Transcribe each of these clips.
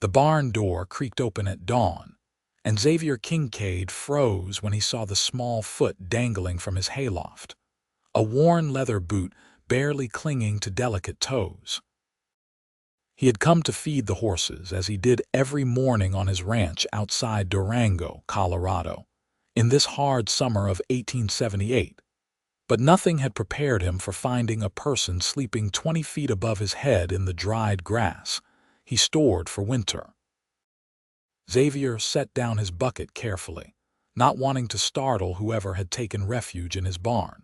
The barn door creaked open at dawn, and Xavier Kincaid froze when he saw the small foot dangling from his hayloft, a worn leather boot barely clinging to delicate toes. He had come to feed the horses, as he did every morning on his ranch outside Durango, Colorado, in this hard summer of 1878. But nothing had prepared him for finding a person sleeping 20 feet above his head in the dried grass he stored for winter. Xavier set down his bucket carefully, not wanting to startle whoever had taken refuge in his barn.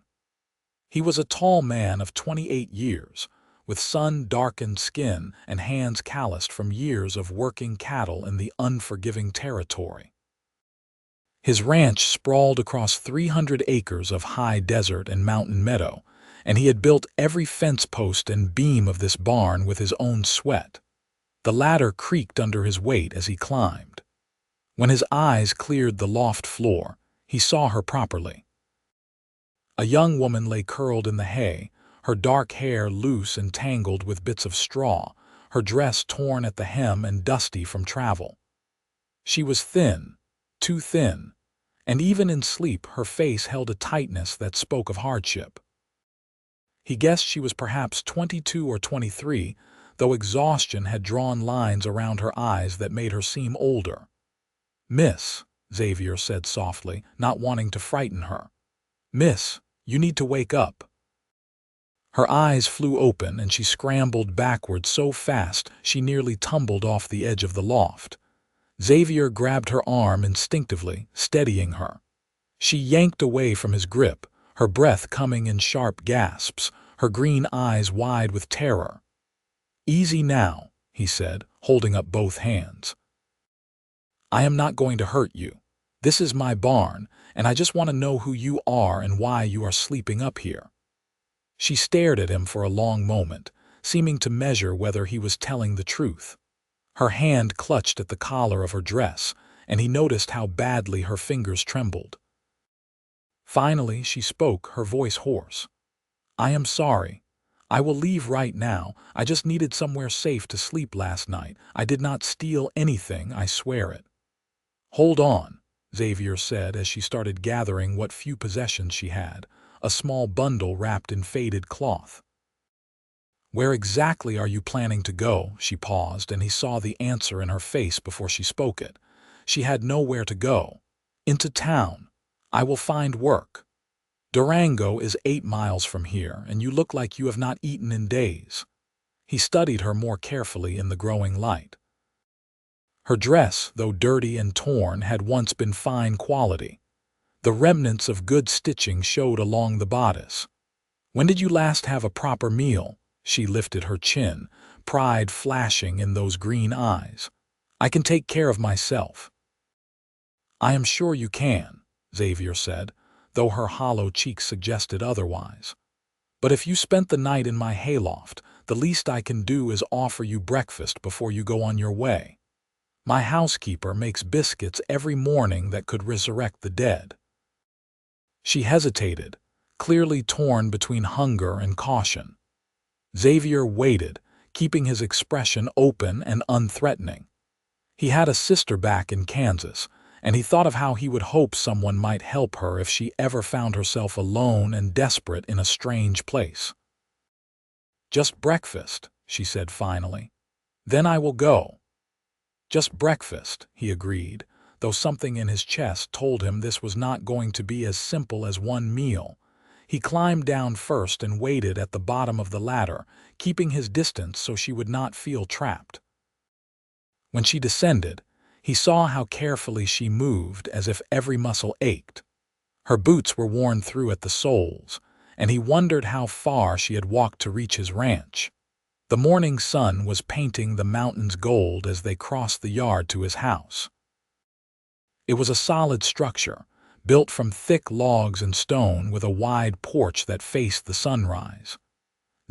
He was a tall man of 28 years, with sun-darkened skin and hands calloused from years of working cattle in the unforgiving territory. His ranch sprawled across 300 acres of high desert and mountain meadow, and he had built every fence post and beam of this barn with his own sweat. The ladder creaked under his weight as he climbed. When his eyes cleared the loft floor, he saw her properly. A young woman lay curled in the hay, her dark hair loose and tangled with bits of straw, her dress torn at the hem and dusty from travel. She was thin, too thin, and even in sleep her face held a tightness that spoke of hardship. He guessed she was perhaps 22 or 23, though exhaustion had drawn lines around her eyes that made her seem older. "Miss," Xavier said softly, not wanting to frighten her. "Miss, you need to wake up." Her eyes flew open and she scrambled backward so fast she nearly tumbled off the edge of the loft. Xavier grabbed her arm instinctively, steadying her. She yanked away from his grip, her breath coming in sharp gasps, her green eyes wide with terror. "Easy now," he said, holding up both hands. "I am not going to hurt you. This is my barn, and I just want to know who you are and why you are sleeping up here." She stared at him for a long moment, seeming to measure whether he was telling the truth. Her hand clutched at the collar of her dress, and he noticed how badly her fingers trembled. Finally, she spoke, her voice hoarse. "I am sorry. I will leave right now. I just needed somewhere safe to sleep last night. I did not steal anything, I swear it." "Hold on," Xavier said as she started gathering what few possessions she had, a small bundle wrapped in faded cloth. "Where exactly are you planning to go?" She paused, and he saw the answer in her face before she spoke it. She had nowhere to go. "Into town. I will find work. Durango is 8 miles from here, and you look like you have not eaten in days." He studied her more carefully in the growing light. Her dress, though dirty and torn, had once been fine quality. The remnants of good stitching showed along the bodice. "When did you last have a proper meal?" She lifted her chin, pride flashing in those green eyes. "I can take care of myself." "I am sure you can," Xavier said, though her hollow cheeks suggested otherwise. "But if you spent the night in my hayloft, the least I can do is offer you breakfast before you go on your way. My housekeeper makes biscuits every morning that could resurrect the dead." She hesitated, clearly torn between hunger and caution. Xavier waited, keeping his expression open and unthreatening. He had a sister back in Kansas, and he thought of how he would hope someone might help her if she ever found herself alone and desperate in a strange place. "Just breakfast," she said finally. "Then I will go." "Just breakfast," he agreed, though something in his chest told him this was not going to be as simple as one meal. He climbed down first and waited at the bottom of the ladder, keeping his distance so she would not feel trapped. When she descended, he saw how carefully she moved, as if every muscle ached. Her boots were worn through at the soles, and he wondered how far she had walked to reach his ranch. The morning sun was painting the mountains gold as they crossed the yard to his house. It was a solid structure, built from thick logs and stone, with a wide porch that faced the sunrise.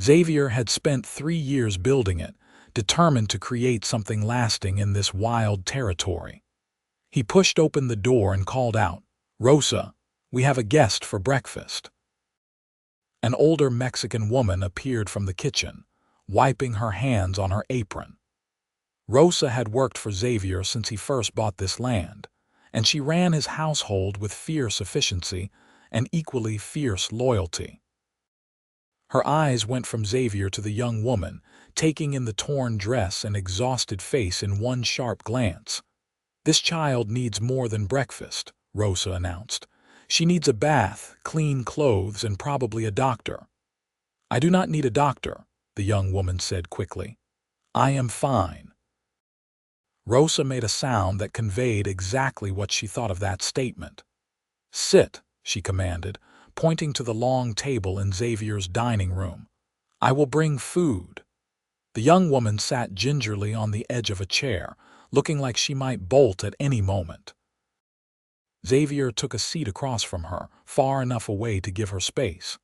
Xavier had spent 3 years building it, determined to create something lasting in this wild territory. He pushed open the door and called out, "Rosa, we have a guest for breakfast." An older Mexican woman appeared from the kitchen, wiping her hands on her apron. Rosa had worked for Xavier since he first bought this land, and she ran his household with fierce efficiency and equally fierce loyalty. Her eyes went from Xavier to the young woman, taking in the torn dress and exhausted face in one sharp glance. "This child needs more than breakfast," Rosa announced. "She needs a bath, clean clothes, and probably a doctor." "I do not need a doctor," the young woman said quickly. "I am fine." Rosa made a sound that conveyed exactly what she thought of that statement. "Sit," she commanded, pointing to the long table in Xavier's dining room. "I will bring food." The young woman sat gingerly on the edge of a chair, looking like she might bolt at any moment. Xavier took a seat across from her, far enough away to give her space.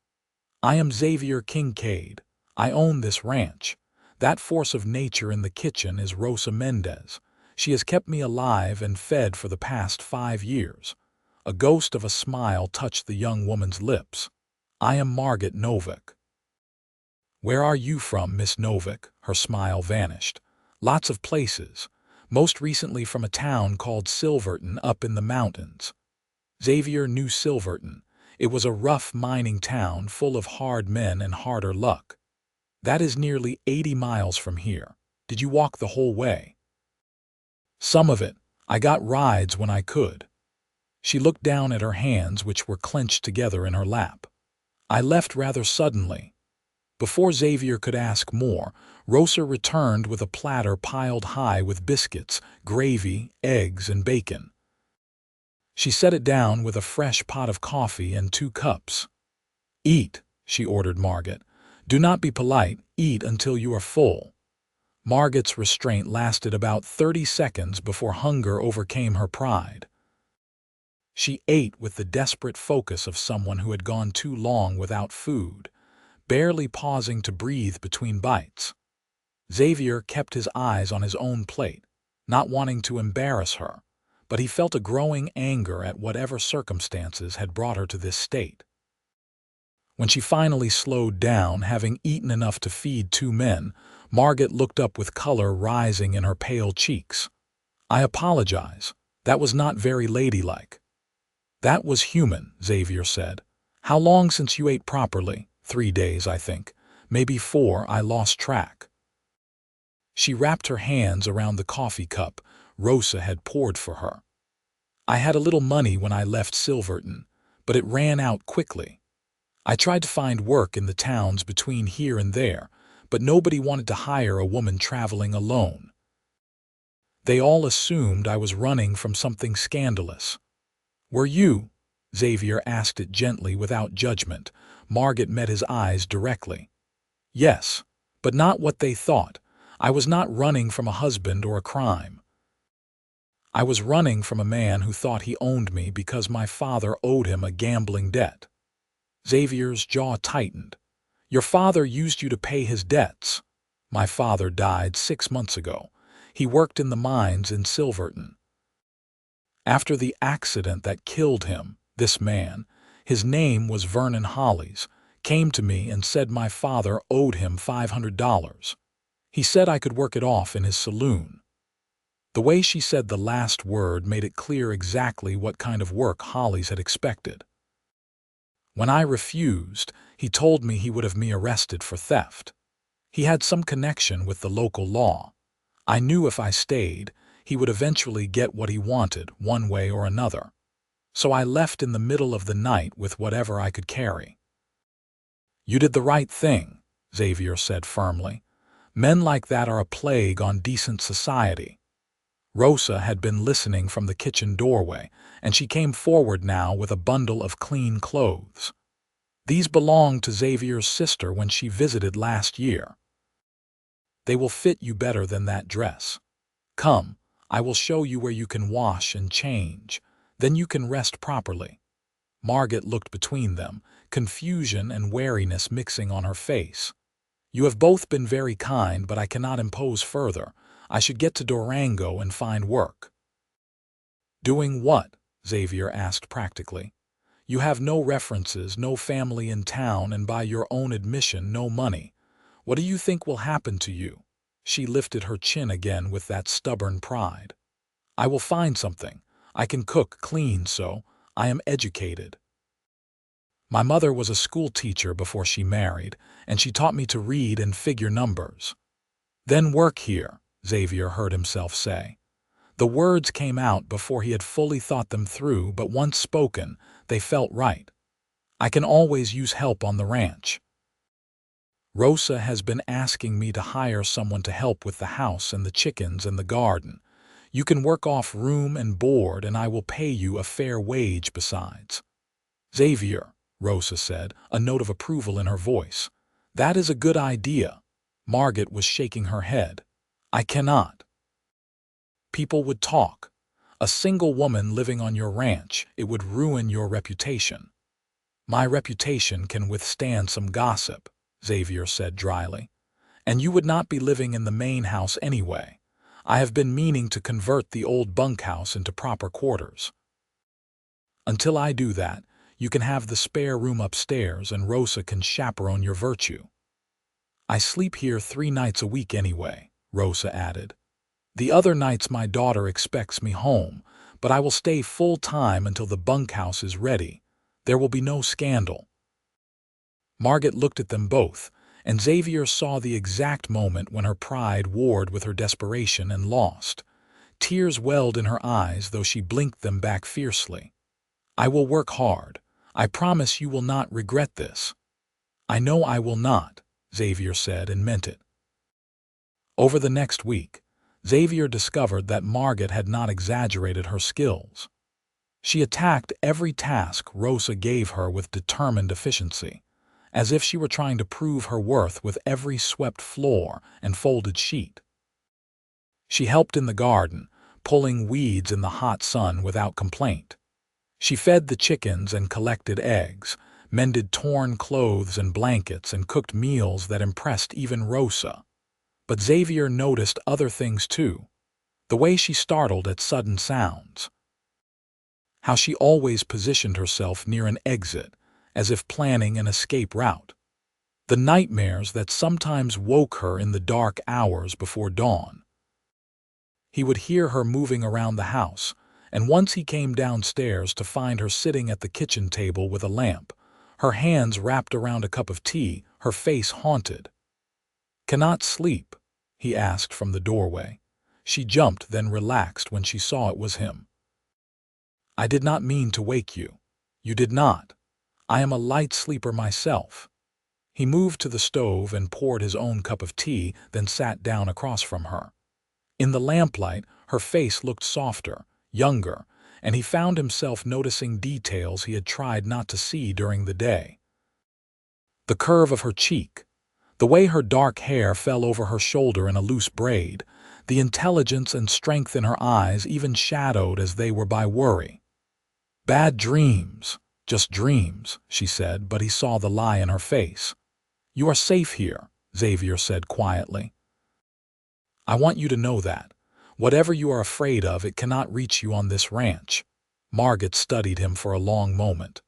"I am Xavier Kincaid. I own this ranch. That force of nature in the kitchen is Rosa Mendez. She has kept me alive and fed for the past 5 years. A ghost of a smile touched the young woman's lips. "I am Margot Novak." "Where are you from, Miss Novak?" Her smile vanished. "Lots of places. Most recently from a town called Silverton up in the mountains." Xavier knew Silverton. It was a rough mining town full of hard men and harder luck. "That is nearly 80 miles from here. Did you walk the whole way?" "Some of it. I got rides when I could." She looked down at her hands, which were clenched together in her lap. "I left rather suddenly." Before Xavier could ask more, Rosa returned with a platter piled high with biscuits, gravy, eggs, and bacon. She set it down with a fresh pot of coffee and 2 cups. "Eat," she ordered Margot. "Do not be polite. Eat until you are full." Margot's restraint lasted about 30 seconds before hunger overcame her pride. She ate with the desperate focus of someone who had gone too long without food, barely pausing to breathe between bites. Xavier kept his eyes on his own plate, not wanting to embarrass her, but he felt a growing anger at whatever circumstances had brought her to this state. When she finally slowed down, having eaten enough to feed 2 men, Margot looked up with color rising in her pale cheeks. "I apologize. That was not very ladylike." "That was human," Xavier said. "How long since you ate properly?" 3 days, I think. Maybe 4, I lost track." She wrapped her hands around the coffee cup Rosa had poured for her. "I had a little money when I left Silverton, but it ran out quickly. I tried to find work in the towns between here and there, but nobody wanted to hire a woman traveling alone. They all assumed I was running from something scandalous." "Were you?" Xavier asked it gently without judgment. Margot met his eyes directly. "Yes, but not what they thought. I was not running from a husband or a crime. I was running from a man who thought he owned me because my father owed him a gambling debt." Xavier's jaw tightened. "Your father used you to pay his debts." "My father died 6 months ago. He worked in the mines in Silverton. After the accident that killed him, this man, his name was Vernon Hollies, came to me and said my father owed him $500. He said I could work it off in his saloon." The way she said the last word made it clear exactly what kind of work Hollies had expected. "When I refused, he told me he would have me arrested for theft. He had some connection with the local law. I knew if I stayed, he would eventually get what he wanted one way or another. So I left in the middle of the night with whatever I could carry." "You did the right thing," Xavier said firmly. "Men like that are a plague on decent society." Rosa had been listening from the kitchen doorway, and she came forward now with a bundle of clean clothes. "These belonged to Xavier's sister when she visited last year. They will fit you better than that dress. Come, I will show you where you can wash and change. Then you can rest properly." Margot looked between them, confusion and wariness mixing on her face. "You have both been very kind, but I cannot impose further. I should get to Durango and find work." "Doing what?" Xavier asked practically. "You have no references, no family in town, and by your own admission, no money. What do you think will happen to you?" She lifted her chin again with that stubborn pride. "I will find something. I can cook, clean, so I am educated. My mother was a school teacher before she married, and she taught me to read and figure numbers." "Then work here," Xavier heard himself say. The words came out before he had fully thought them through, but once spoken, they felt right. "I can always use help on the ranch. Rosa has been asking me to hire someone to help with the house and the chickens and the garden. You can work off room and board, and I will pay you a fair wage besides." "Xavier," Rosa said, a note of approval in her voice. "That is a good idea." Margot was shaking her head. "I cannot. People would talk. A single woman living on your ranch, it would ruin your reputation." "My reputation can withstand some gossip," Xavier said dryly. "And you would not be living in the main house anyway. I have been meaning to convert the old bunkhouse into proper quarters. Until I do that, you can have the spare room upstairs and Rosa can chaperone your virtue." "I sleep here 3 nights a week anyway," Rosa added. "The other nights my daughter expects me home, but I will stay full-time until the bunkhouse is ready. There will be no scandal." Margot looked at them both, and Xavier saw the exact moment when her pride warred with her desperation and lost. Tears welled in her eyes, though she blinked them back fiercely. "I will work hard. I promise you will not regret this." "I know I will not," Xavier said, and meant it. Over the next week, Xavier discovered that Margot had not exaggerated her skills. She attacked every task Rosa gave her with determined efficiency, as if she were trying to prove her worth with every swept floor and folded sheet. She helped in the garden, pulling weeds in the hot sun without complaint. She fed the chickens and collected eggs, mended torn clothes and blankets, and cooked meals that impressed even Rosa. But Xavier noticed other things too. The way she startled at sudden sounds. How she always positioned herself near an exit, as if planning an escape route. The nightmares that sometimes woke her in the dark hours before dawn. He would hear her moving around the house, and once he came downstairs to find her sitting at the kitchen table with a lamp, her hands wrapped around a cup of tea, her face haunted. "Cannot sleep?" he asked from the doorway. She jumped, then relaxed when she saw it was him. "I did not mean to wake you." "You did not. I am a light sleeper myself." He moved to the stove and poured his own cup of tea, then sat down across from her. In the lamplight, her face looked softer, younger, and he found himself noticing details he had tried not to see during the day. The curve of her cheek, the way her dark hair fell over her shoulder in a loose braid, the intelligence and strength in her eyes even shadowed as they were by worry. "Bad dreams, just dreams," she said, but he saw the lie in her face. "You are safe here," Xavier said quietly. "I want you to know that. Whatever you are afraid of, it cannot reach you on this ranch." Margot studied him for a long moment.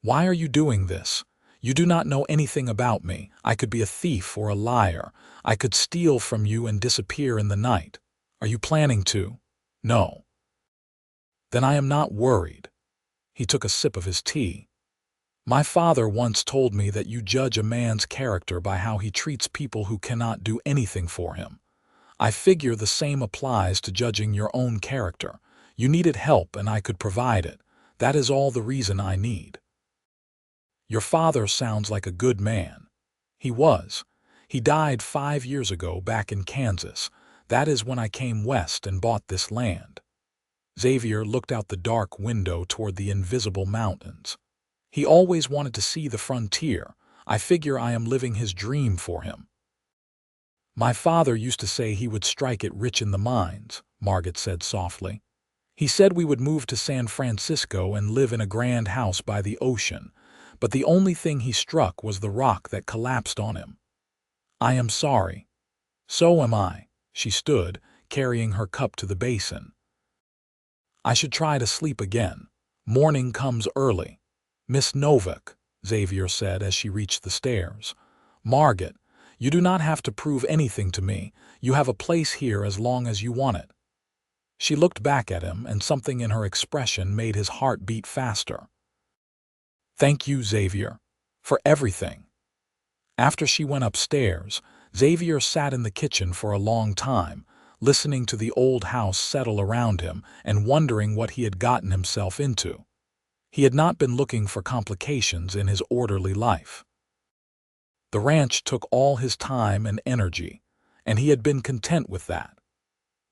"Why are you doing this? You do not know anything about me. I could be a thief or a liar. I could steal from you and disappear in the night. Are you planning to?" "No." "Then I am not worried." He took a sip of his tea. "My father once told me that you judge a man's character by how he treats people who cannot do anything for him. I figure the same applies to judging your own character. You needed help and I could provide it. That is all the reason I need." "Your father sounds like a good man." "He was. He died 5 years ago back in Kansas. That is when I came west and bought this land." Xavier looked out the dark window toward the invisible mountains. "He always wanted to see the frontier. I figure I am living his dream for him." "My father used to say he would strike it rich in the mines," Margot said softly. "He said we would move to San Francisco and live in a grand house by the ocean, but the only thing he struck was the rock that collapsed on him." "I am sorry." "So am I." She stood, carrying her cup to the basin. "I should try to sleep again. Morning comes early." "Miss Novak," Xavier said as she reached the stairs. "Margot, You do not have to prove anything to me. You have a place here as long as you want it." She looked back at him, and something in her expression made his heart beat faster. "Thank you, Xavier, for everything." After she went upstairs, Xavier sat in the kitchen for a long time, listening to the old house settle around him and wondering what he had gotten himself into. He had not been looking for complications in his orderly life. The ranch took all his time and energy, and he had been content with that.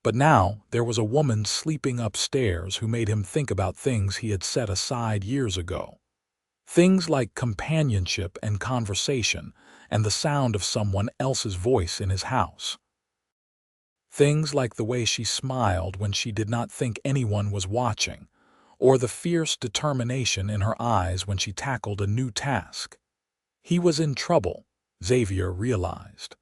But now there was a woman sleeping upstairs who made him think about things he had set aside years ago. Things like companionship and conversation, and the sound of someone else's voice in his house. Things like the way she smiled when she did not think anyone was watching, or the fierce determination in her eyes when she tackled a new task. He was in trouble, Xavier realized.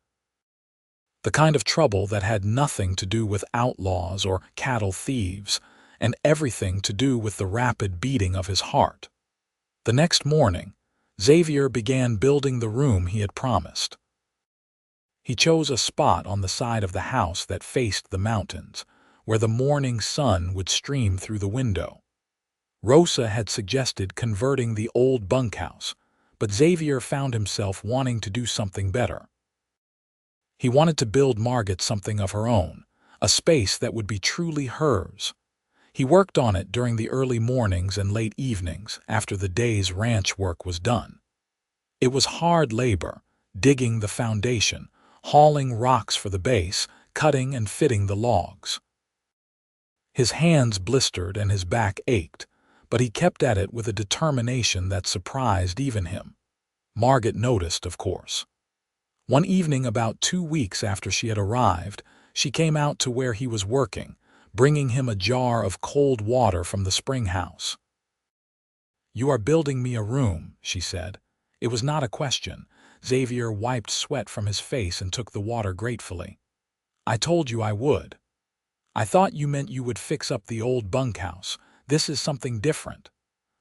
The kind of trouble that had nothing to do with outlaws or cattle thieves, and everything to do with the rapid beating of his heart. The next morning, Xavier began building the room he had promised. He chose a spot on the side of the house that faced the mountains, where the morning sun would stream through the window. Rosa had suggested converting the old bunkhouse, but Xavier found himself wanting to do something better. He wanted to build Margot something of her own, a space that would be truly hers. He worked on it during the early mornings and late evenings after the day's ranch work was done. It was hard labor, digging the foundation, hauling rocks for the base, cutting and fitting the logs. His hands blistered and his back ached, but he kept at it with a determination that surprised even him. Margot noticed, of course. One evening about 2 weeks after she had arrived, she came out to where he was working, bringing him a jar of cold water from the spring house. "You are building me a room," she said. It was not a question. Xavier wiped sweat from his face and took the water gratefully. "I told you I would." "I thought you meant you would fix up the old bunkhouse. This is something different.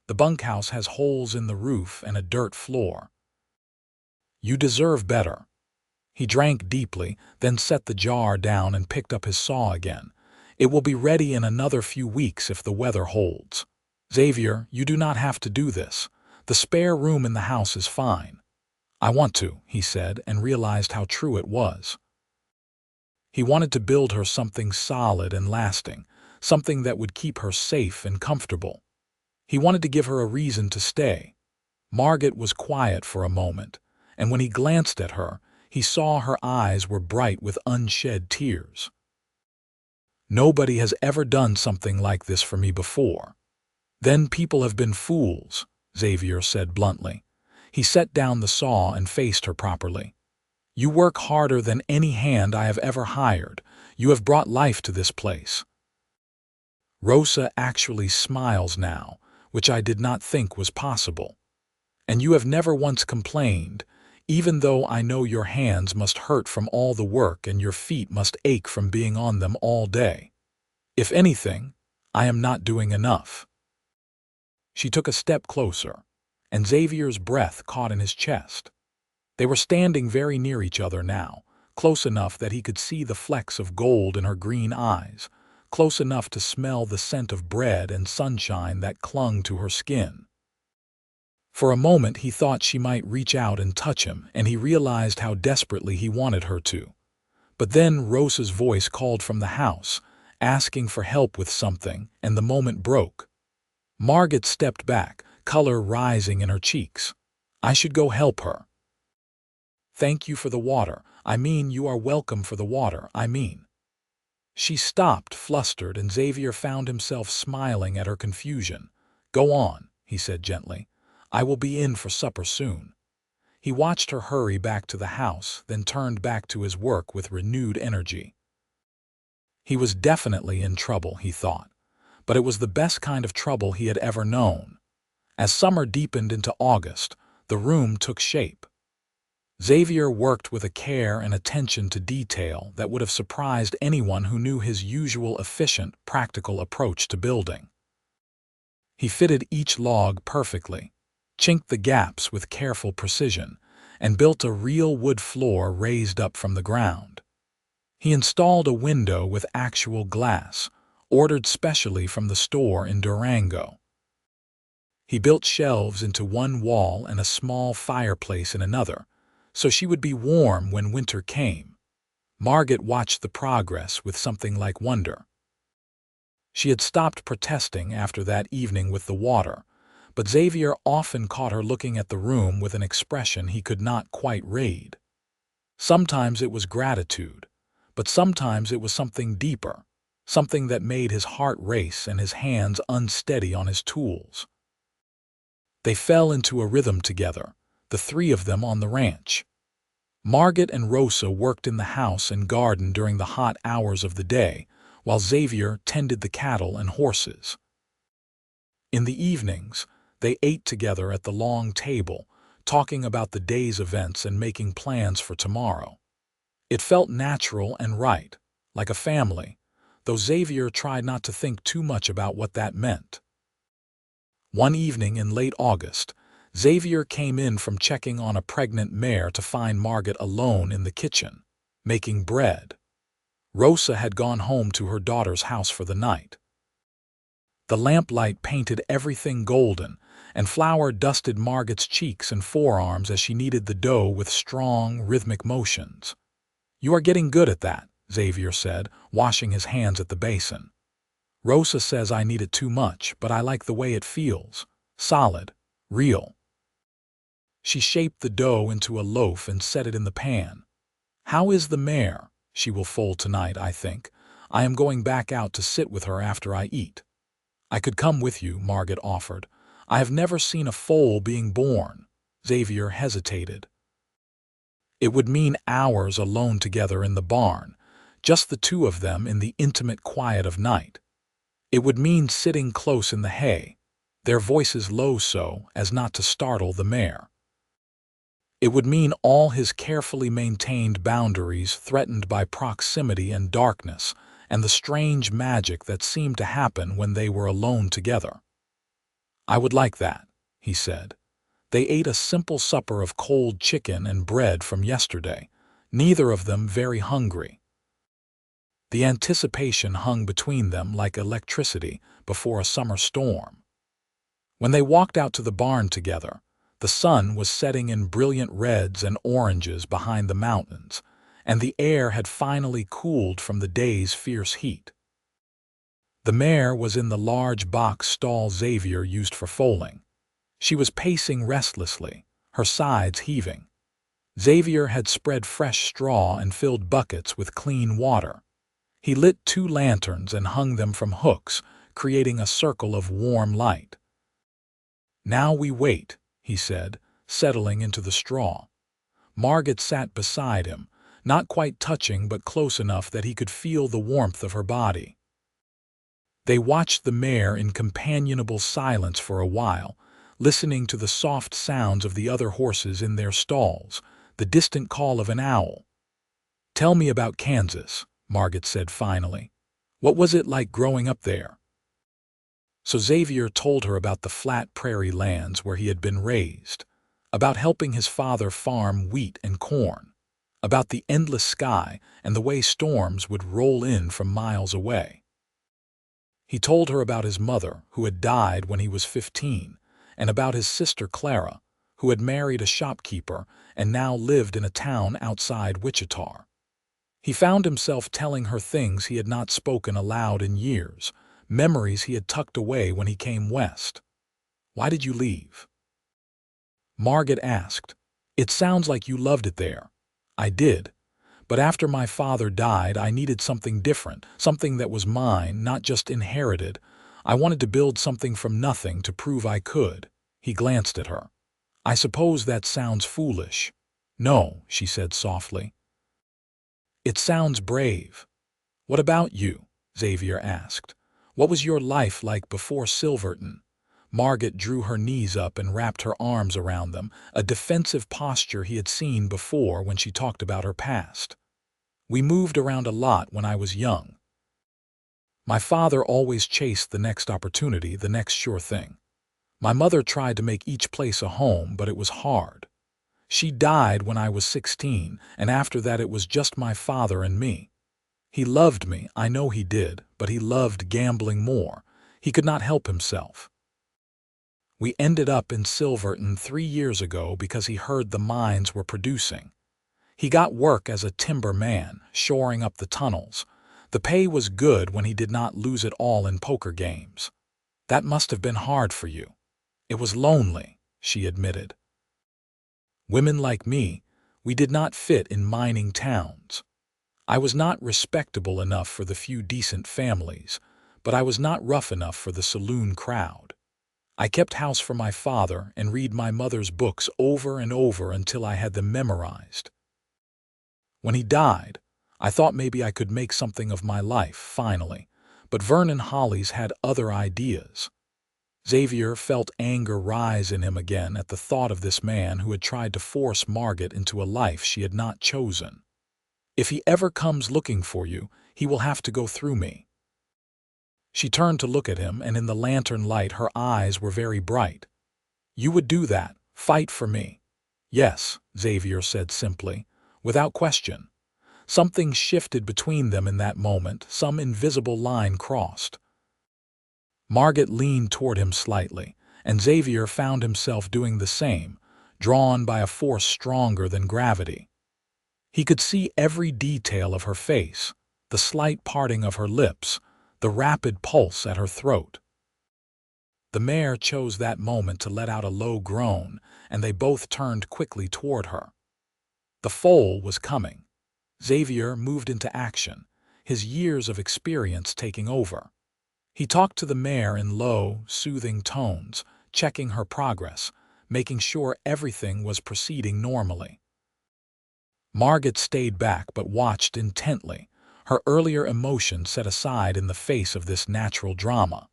The bunkhouse has holes in the roof and a dirt floor." "You deserve better." He drank deeply, then set the jar down and picked up his saw again. "It will be ready in another few weeks if the weather holds." "Xavier, you do not have to do this. The spare room in the house is fine." "I want to," he said, and realized how true it was. He wanted to build her something solid and lasting, something that would keep her safe and comfortable. He wanted to give her a reason to stay. Margot was quiet for a moment, and when he glanced at her, he saw her eyes were bright with unshed tears. "Nobody has ever done something like this for me before." "Then people have been fools," Xavier said bluntly. He set down the saw and faced her properly. "You work harder than any hand I have ever hired. You have brought life to this place." "Rosa actually smiles now, which I did not think was possible. And you have never once complained, even though I know your hands must hurt from all the work and your feet must ache from being on them all day. If anything, I am not doing enough." She took a step closer, and Xavier's breath caught in his chest. They were standing very near each other now, close enough that he could see the flecks of gold in her green eyes, close enough to smell the scent of bread and sunshine that clung to her skin. For a moment he thought she might reach out and touch him, and he realized how desperately he wanted her to. But then Rosa's voice called from the house, asking for help with something, and the moment broke. Margot stepped back, color rising in her cheeks. "I should go help her." "Thank you for the water. I mean, you are welcome for the water, I mean." She stopped, flustered, and Xavier found himself smiling at her confusion. "Go on," he said gently. "I will be in for supper soon." He watched her hurry back to the house, then turned back to his work with renewed energy. He was definitely in trouble, he thought, but it was the best kind of trouble he had ever known. As summer deepened into August, the room took shape. Xavier worked with a care and attention to detail that would have surprised anyone who knew his usual efficient, practical approach to building. He fitted each log perfectly, chinked the gaps with careful precision, and built a real wood floor raised up from the ground. He installed a window with actual glass, ordered specially from the store in Durango. He built shelves into one wall and a small fireplace in another, so she would be warm when winter came. Margot watched the progress with something like wonder. She had stopped protesting after that evening with the water, but Xavier often caught her looking at the room with an expression he could not quite read. Sometimes it was gratitude, but sometimes it was something deeper, something that made his heart race and his hands unsteady on his tools. They fell into a rhythm together, the three of them on the ranch. Margot and Rosa worked in the house and garden during the hot hours of the day, while Xavier tended the cattle and horses. In the evenings, they ate together at the long table, talking about the day's events and making plans for tomorrow. It felt natural and right, like a family, though Xavier tried not to think too much about what that meant. One evening in late August, Xavier came in from checking on a pregnant mare to find Margot alone in the kitchen, making bread. Rosa had gone home to her daughter's house for the night. The lamplight painted everything golden, and flour dusted Margot's cheeks and forearms as she kneaded the dough with strong, rhythmic motions. "You are getting good at that," Xavier said, washing his hands at the basin. "Rosa says I knead it too much, but I like the way it feels. Solid, real." She shaped the dough into a loaf and set it in the pan. "How is the mare? She will foal tonight, I think. I am going back out to sit with her after I eat." "I could come with you," Margot offered. "I have never seen a foal being born." Xavier hesitated. It would mean hours alone together in the barn, just the two of them in the intimate quiet of night. It would mean sitting close in the hay, their voices low so as not to startle the mare. It would mean all his carefully maintained boundaries threatened by proximity and darkness, and the strange magic that seemed to happen when they were alone together. "I would like that," he said. They ate a simple supper of cold chicken and bread from yesterday, neither of them very hungry. The anticipation hung between them like electricity before a summer storm. When they walked out to the barn together, the sun was setting in brilliant reds and oranges behind the mountains, and the air had finally cooled from the day's fierce heat. The mare was in the large box stall Xavier used for foaling. She was pacing restlessly, her sides heaving. Xavier had spread fresh straw and filled buckets with clean water. He lit 2 lanterns and hung them from hooks, creating a circle of warm light. "Now we wait," he said, settling into the straw. Margot sat beside him, not quite touching but close enough that he could feel the warmth of her body. They watched the mare in companionable silence for a while, listening to the soft sounds of the other horses in their stalls, the distant call of an owl. "Tell me about Kansas," Margot said finally. "What was it like growing up there?" So Xavier told her about the flat prairie lands where he had been raised, about helping his father farm wheat and corn, about the endless sky and the way storms would roll in from miles away. He told her about his mother, who had died when he was 15, and about his sister Clara, who had married a shopkeeper and now lived in a town outside Wichita. He found himself telling her things he had not spoken aloud in years, memories he had tucked away when he came west. "Why did you leave?" Margot asked. "It sounds like you loved it there." "I did. But after my father died, I needed something different, something that was mine, not just inherited. I wanted to build something from nothing to prove I could." He glanced at her. "I suppose that sounds foolish." "No," she said softly. "It sounds brave." "What about you?" Xavier asked. "What was your life like before Silverton?" Margot drew her knees up and wrapped her arms around them, a defensive posture he had seen before when she talked about her past. "We moved around a lot when I was young. My father always chased the next opportunity, the next sure thing. My mother tried to make each place a home, but it was hard. She died when I was 16, and after that it was just my father and me. He loved me, I know he did, but he loved gambling more. He could not help himself. We ended up in Silverton 3 years ago because he heard the mines were producing. He got work as a timber man, shoring up the tunnels. The pay was good when he did not lose it all in poker games. That must have been hard for you. It was lonely, she admitted. Women like me, we did not fit in mining towns. I was not respectable enough for the few decent families, but I was not rough enough for the saloon crowd. I kept house for my father and read my mother's books over and over until I had them memorized. When he died, I thought maybe I could make something of my life, finally, but Vernon Hollies had other ideas. Xavier felt anger rise in him again at the thought of this man who had tried to force Margot into a life she had not chosen. If he ever comes looking for you, he will have to go through me. She turned to look at him, and in the lantern light her eyes were very bright. You would do that, fight for me? Yes, Xavier said simply, without question. Something shifted between them in that moment, some invisible line crossed. Margot leaned toward him slightly, and Xavier found himself doing the same, drawn by a force stronger than gravity. He could see every detail of her face, the slight parting of her lips, the rapid pulse at her throat. The mare chose that moment to let out a low groan, and they both turned quickly toward her. The foal was coming. Xavier moved into action, his years of experience taking over. He talked to the mare in low, soothing tones, checking her progress, making sure everything was proceeding normally. Margot stayed back but watched intently, her earlier emotion set aside in the face of this natural drama.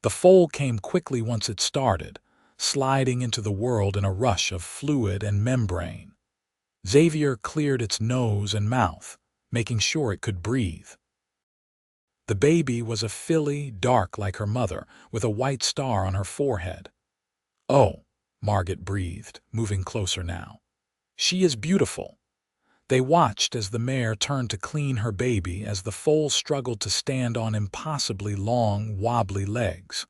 The foal came quickly once it started, sliding into the world in a rush of fluid and membrane. Xavier cleared its nose and mouth, making sure it could breathe. The baby was a filly, dark like her mother, with a white star on her forehead. Oh, Margot breathed, moving closer now. She is beautiful. They watched as the mare turned to clean her baby as the foal struggled to stand on impossibly long, wobbly legs.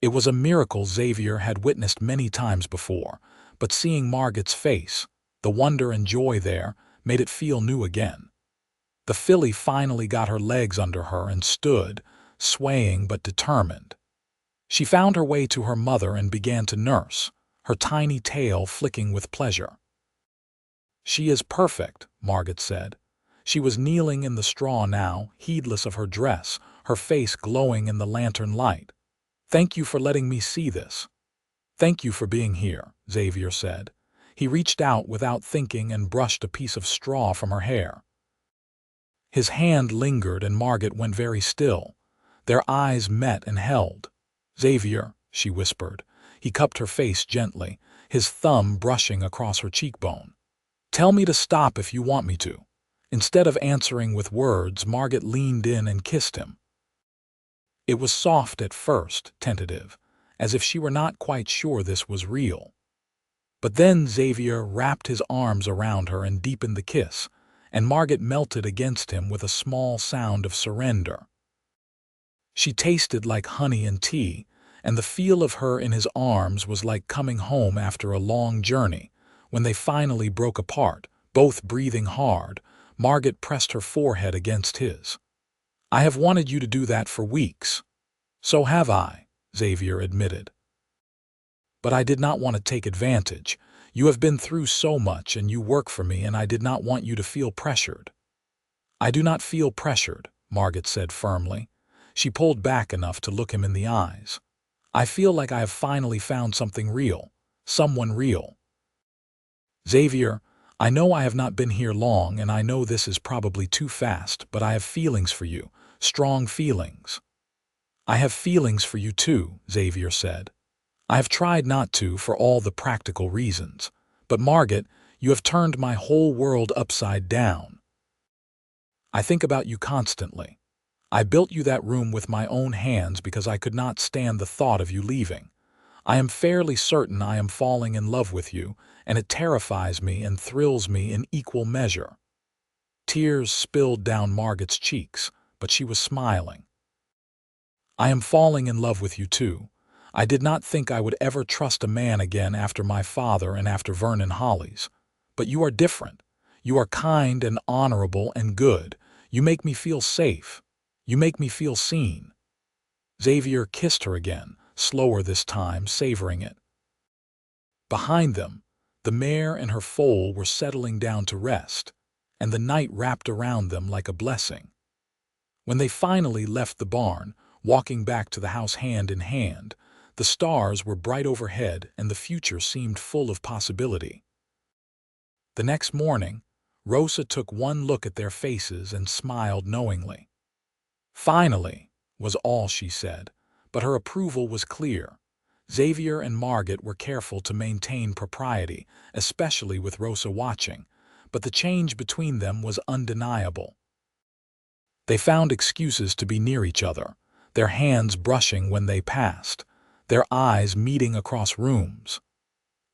It was a miracle Xavier had witnessed many times before, but seeing Margot's face, the wonder and joy there, made it feel new again. The filly finally got her legs under her and stood, swaying but determined. She found her way to her mother and began to nurse, her tiny tail flicking with pleasure. She is perfect, Margot said. She was kneeling in the straw now, heedless of her dress, her face glowing in the lantern light. Thank you for letting me see this. Thank you for being here, Xavier said. He reached out without thinking and brushed a piece of straw from her hair. His hand lingered and Margot went very still. Their eyes met and held. Xavier, she whispered. He cupped her face gently, his thumb brushing across her cheekbone. Tell me to stop if you want me to. Instead of answering with words, Margot leaned in and kissed him. It was soft at first, tentative, as if she were not quite sure this was real. But then Xavier wrapped his arms around her and deepened the kiss, and Margot melted against him with a small sound of surrender. She tasted like honey and tea, and the feel of her in his arms was like coming home after a long journey. When they finally broke apart, both breathing hard, Margot pressed her forehead against his. I have wanted you to do that for weeks. So have I, Xavier admitted. But I did not want to take advantage. You have been through so much and you work for me, and I did not want you to feel pressured. I do not feel pressured, Margot said firmly. She pulled back enough to look him in the eyes. I feel like I have finally found something real, someone real. Xavier, I know I have not been here long, and I know this is probably too fast, but I have feelings for you, strong feelings. I have feelings for you too, Xavier said. I have tried not to for all the practical reasons, but Margot, you have turned my whole world upside down. I think about you constantly. I built you that room with my own hands because I could not stand the thought of you leaving. I am fairly certain I am falling in love with you, and it terrifies me and thrills me in equal measure." Tears spilled down Margot's cheeks, but she was smiling. "I am falling in love with you too. I did not think I would ever trust a man again after my father and after Vernon Holly's. But you are different. You are kind and honorable and good. You make me feel safe. You make me feel seen." Xavier kissed her again, slower this time, savoring it. Behind them, the mare and her foal were settling down to rest, and the night wrapped around them like a blessing. When they finally left the barn, walking back to the house hand in hand, the stars were bright overhead and the future seemed full of possibility. The next morning, Rosa took one look at their faces and smiled knowingly. "Finally," was all she said, but her approval was clear. Xavier and Margot were careful to maintain propriety, especially with Rosa watching, but the change between them was undeniable. They found excuses to be near each other, their hands brushing when they passed, their eyes meeting across rooms.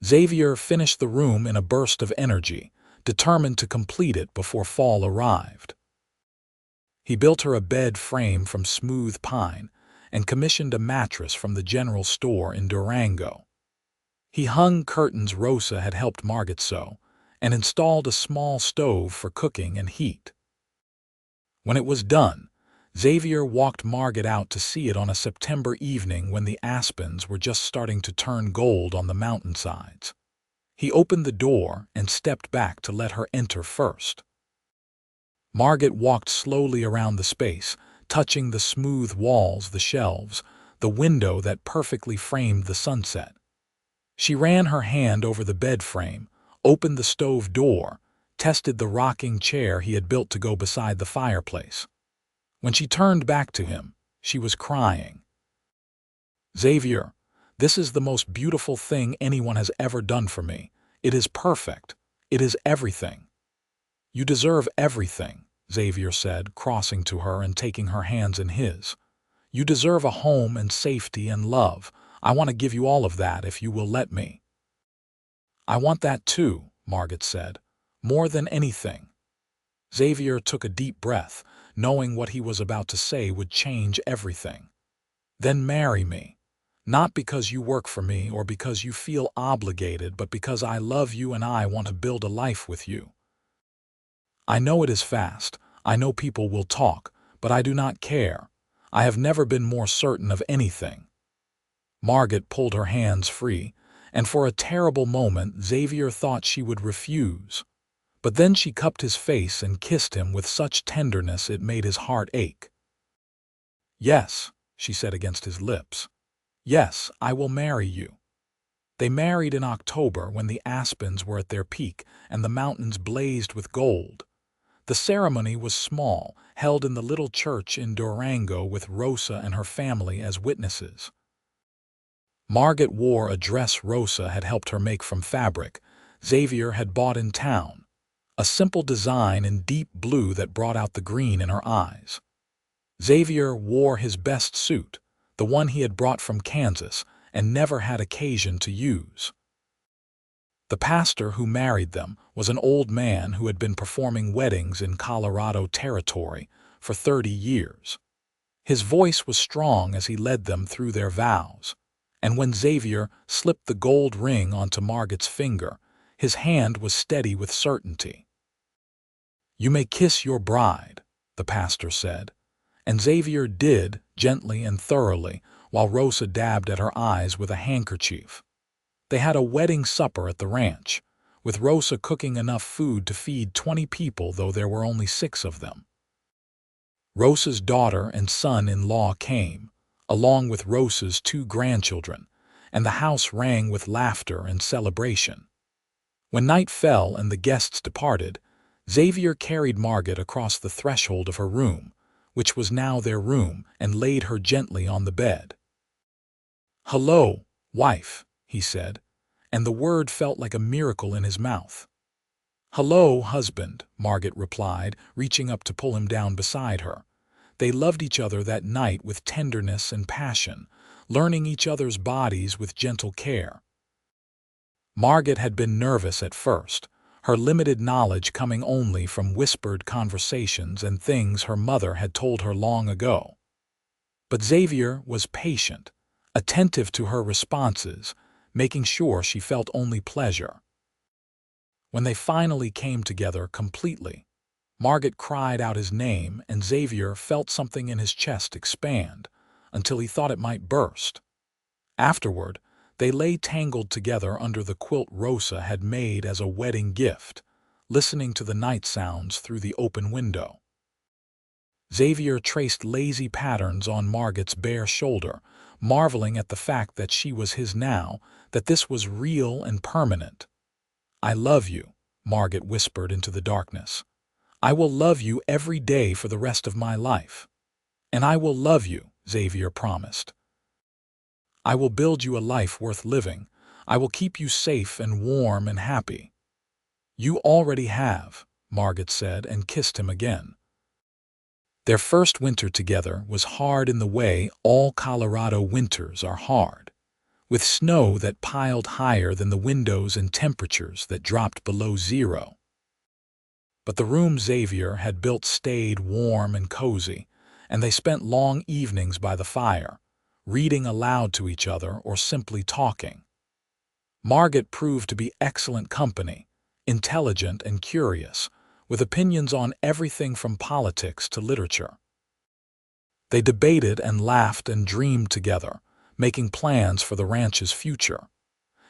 Xavier finished the room in a burst of energy, determined to complete it before fall arrived. He built her a bed frame from smooth pine and commissioned a mattress from the general store in Durango. He hung curtains Rosa had helped Margot sew and installed a small stove for cooking and heat. When it was done, Xavier walked Margot out to see it on a September evening when the aspens were just starting to turn gold on the mountainsides. He opened the door and stepped back to let her enter first. Margot walked slowly around the space, touching the smooth walls, the shelves, the window that perfectly framed the sunset. She ran her hand over the bed frame, opened the stove door, tested the rocking chair he had built to go beside the fireplace. When she turned back to him, she was crying. "Xavier, this is the most beautiful thing anyone has ever done for me. It is perfect. It is everything." "You deserve everything," Xavier said, crossing to her and taking her hands in his. "You deserve a home and safety and love. I want to give you all of that if you will let me." "I want that too," Margot said, "more than anything." Xavier took a deep breath, knowing what he was about to say would change everything. "Then marry me. Not because you work for me or because you feel obligated, but because I love you and I want to build a life with you. I know it is fast. I know people will talk, but I do not care. I have never been more certain of anything." Margot pulled her hands free, and for a terrible moment Xavier thought she would refuse. But then she cupped his face and kissed him with such tenderness it made his heart ache. "Yes," she said against his lips. "Yes, I will marry you." They married in October when the aspens were at their peak and the mountains blazed with gold. The ceremony was small, held in the little church in Durango with Rosa and her family as witnesses. Margot wore a dress Rosa had helped her make from fabric Xavier had bought in town, a simple design in deep blue that brought out the green in her eyes. Xavier wore his best suit, the one he had brought from Kansas and never had occasion to use. The pastor who married them was an old man who had been performing weddings in Colorado Territory for 30 years. His voice was strong as he led them through their vows, and when Xavier slipped the gold ring onto Margot's finger, his hand was steady with certainty. "You may kiss your bride," the pastor said, and Xavier did, gently and thoroughly, while Rosa dabbed at her eyes with a handkerchief. They had a wedding supper at the ranch, with Rosa cooking enough food to feed 20 people, though there were only 6 of them. Rosa's daughter and son-in-law came, along with Rosa's 2 grandchildren, and the house rang with laughter and celebration. When night fell and the guests departed, Xavier carried Margot across the threshold of her room, which was now their room, and laid her gently on the bed. "Hello, wife," he said, and the word felt like a miracle in his mouth. "Hello, husband," Margot replied, reaching up to pull him down beside her. They loved each other that night with tenderness and passion, learning each other's bodies with gentle care. Margot had been nervous at first, her limited knowledge coming only from whispered conversations and things her mother had told her long ago. But Xavier was patient, attentive to her responses, making sure she felt only pleasure. When they finally came together completely, Margot cried out his name and Xavier felt something in his chest expand until he thought it might burst. Afterward, they lay tangled together under the quilt Rosa had made as a wedding gift, listening to the night sounds through the open window. Xavier traced lazy patterns on Margot's bare shoulder, marveling at the fact that she was his now, that this was real and permanent. "I love you," Margot whispered into the darkness. "I will love you every day for the rest of my life." "And I will love you," Xavier promised. "I will build you a life worth living. I will keep you safe and warm and happy." "You already have," Margot said and kissed him again. Their first winter together was hard in the way all Colorado winters are hard, with snow that piled higher than the windows and temperatures that dropped below zero. But the room Xavier had built stayed warm and cozy, and they spent long evenings by the fire, reading aloud to each other or simply talking. Margot proved to be excellent company, intelligent and curious, with opinions on everything from politics to literature. They debated and laughed and dreamed together, making plans for the ranch's future.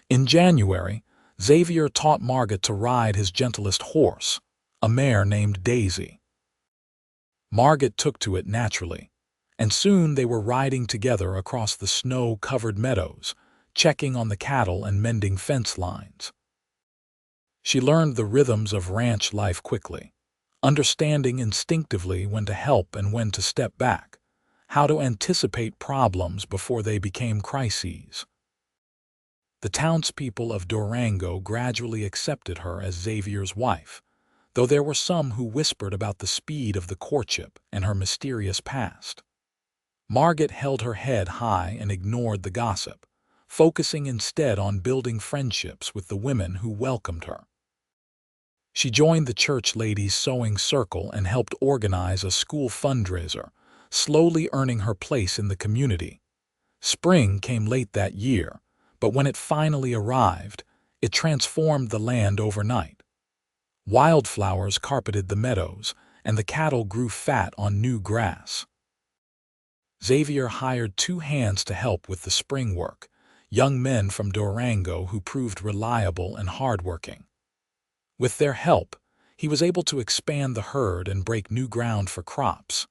In January, Xavier taught Margot to ride his gentlest horse, a mare named Daisy. Margot took to it naturally, and soon they were riding together across the snow-covered meadows, checking on the cattle and mending fence lines. She learned the rhythms of ranch life quickly, understanding instinctively when to help and when to step back, how to anticipate problems before they became crises. The townspeople of Durango gradually accepted her as Xavier's wife, though there were some who whispered about the speed of the courtship and her mysterious past. Margot held her head high and ignored the gossip, focusing instead on building friendships with the women who welcomed her. She joined the church ladies' sewing circle and helped organize a school fundraiser, slowly earning her place in the community. Spring came late that year, but when it finally arrived, it transformed the land overnight. Wildflowers carpeted the meadows, and the cattle grew fat on new grass. Xavier hired 2 hands to help with the spring work, young men from Durango who proved reliable and hardworking. With their help, he was able to expand the herd and break new ground for crops.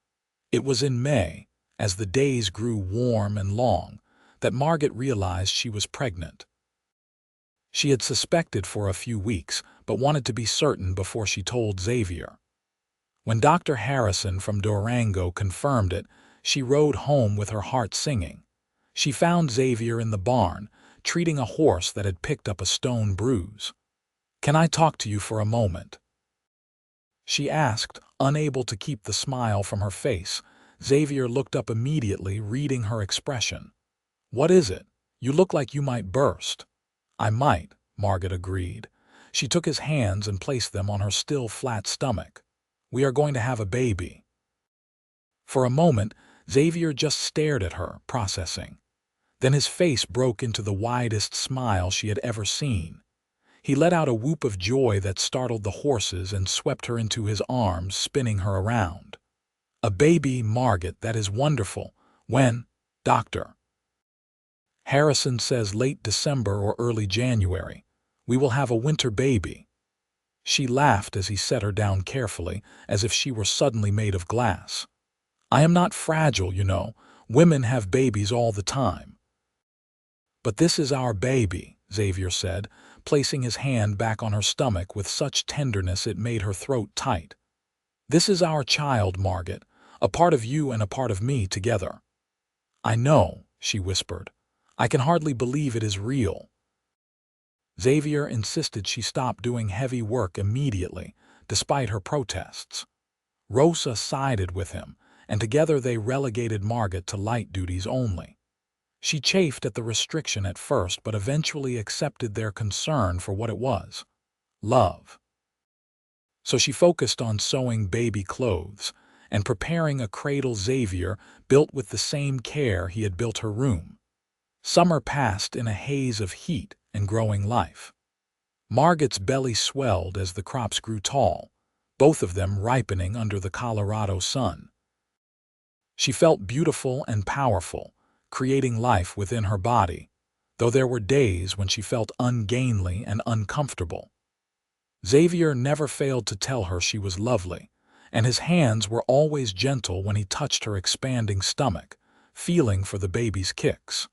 It was in May, as the days grew warm and long, that Margot realized she was pregnant. She had suspected for a few weeks, but wanted to be certain before she told Xavier. When Dr. Harrison from Durango confirmed it, she rode home with her heart singing. She found Xavier in the barn, treating a horse that had picked up a stone bruise. "Can I talk to you for a moment?" she asked, unable to keep the smile from her face. Xavier looked up immediately, reading her expression. "What is it? You look like you might burst." "I might," Margot agreed. She took his hands and placed them on her still flat stomach. "We are going to have a baby." For a moment, Xavier just stared at her, processing. Then his face broke into the widest smile she had ever seen. He let out a whoop of joy that startled the horses and swept her into his arms, spinning her around. "A baby, Margot, that is wonderful. When, Doctor?" "Harrison says late December or early January. We will have a winter baby." She laughed as he set her down carefully, as if she were suddenly made of glass. "I am not fragile, you know. Women have babies all the time." "But this is our baby," Xavier said, placing his hand back on her stomach with such tenderness it made her throat tight. "This is our child, Margot, a part of you and a part of me together." "I know," she whispered. "I can hardly believe it is real." Xavier insisted she stop doing heavy work immediately, despite her protests. Rosa sided with him, and together they relegated Margot to light duties only. She chafed at the restriction at first but eventually accepted their concern for what it was: love. So she focused on sewing baby clothes and preparing a cradle Xavier built with the same care he had built her room. Summer passed in a haze of heat and growing life. Margot's belly swelled as the crops grew tall, both of them ripening under the Colorado sun. She felt beautiful and powerful, creating life within her body, though there were days when she felt ungainly and uncomfortable. Xavier never failed to tell her she was lovely, and his hands were always gentle when he touched her expanding stomach, feeling for the baby's kicks.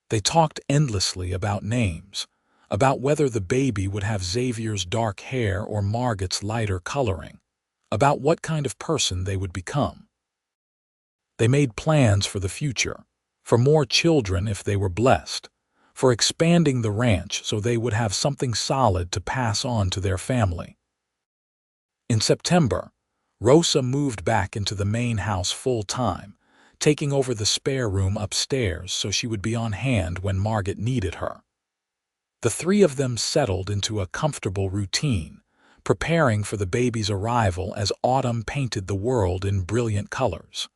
They talked endlessly about names, about whether the baby would have Xavier's dark hair or Margot's lighter coloring, about what kind of person they would become. They made plans for the future, for more children if they were blessed, for expanding the ranch so they would have something solid to pass on to their family. In September, Rosa moved back into the main house full-time, taking over the spare room upstairs so she would be on hand when Margot needed her. The three of them settled into a comfortable routine, preparing for the baby's arrival as autumn painted the world in brilliant colors.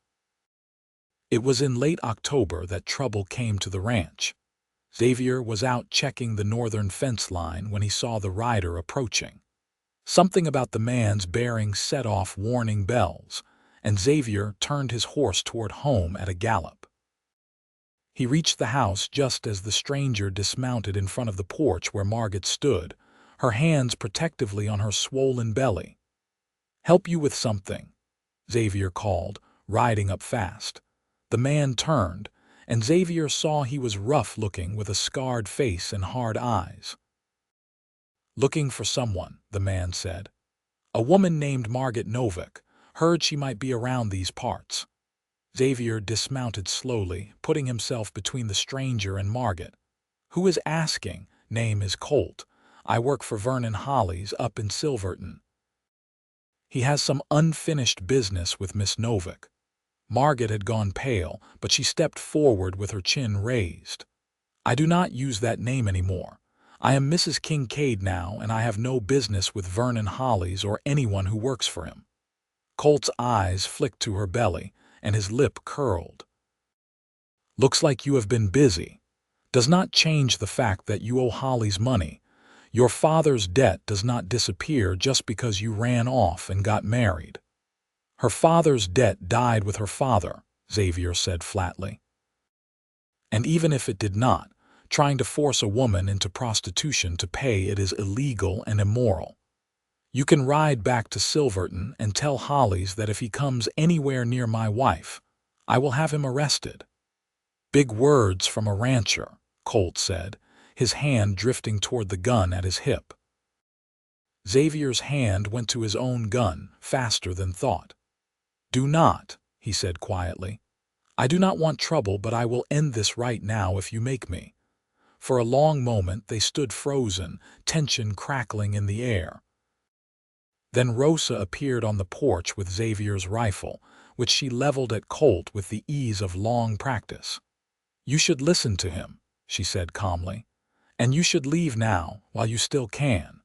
It was in late October that trouble came to the ranch. Xavier was out checking the northern fence line when he saw the rider approaching. Something about the man's bearing set off warning bells, and Xavier turned his horse toward home at a gallop. He reached the house just as the stranger dismounted in front of the porch where Margot stood, her hands protectively on her swollen belly. "Help you with something?" Xavier called, riding up fast. The man turned, and Xavier saw he was rough-looking with a scarred face and hard eyes. "Looking for someone," the man said. "A woman named Margot Novak. Heard she might be around these parts." Xavier dismounted slowly, putting himself between the stranger and Margot. "Who is asking? Name is Colt. I work for Vernon Hollies up in Silverton. He has some unfinished business with Miss Novak." Margot had gone pale, but she stepped forward with her chin raised. "I do not use that name anymore. I am Mrs. Kincaid now, and I have no business with Vernon Hollies or anyone who works for him." Colt's eyes flicked to her belly, and his lip curled. "Looks like you have been busy. Does not change the fact that you owe Hollies money. Your father's debt does not disappear just because you ran off and got married." "Her father's debt died with her father," Xavier said flatly. "And even if it did not, trying to force a woman into prostitution to pay it is illegal and immoral. You can ride back to Silverton and tell Hollies that if he comes anywhere near my wife, I will have him arrested." "Big words from a rancher," Colt said, his hand drifting toward the gun at his hip. Xavier's hand went to his own gun, faster than thought. "Do not," he said quietly. "I do not want trouble, but I will end this right now if you make me." For a long moment they stood frozen, tension crackling in the air. Then Rosa appeared on the porch with Xavier's rifle, which she leveled at Colt with the ease of long practice. "You should listen to him," she said calmly. "And you should leave now, while you still can."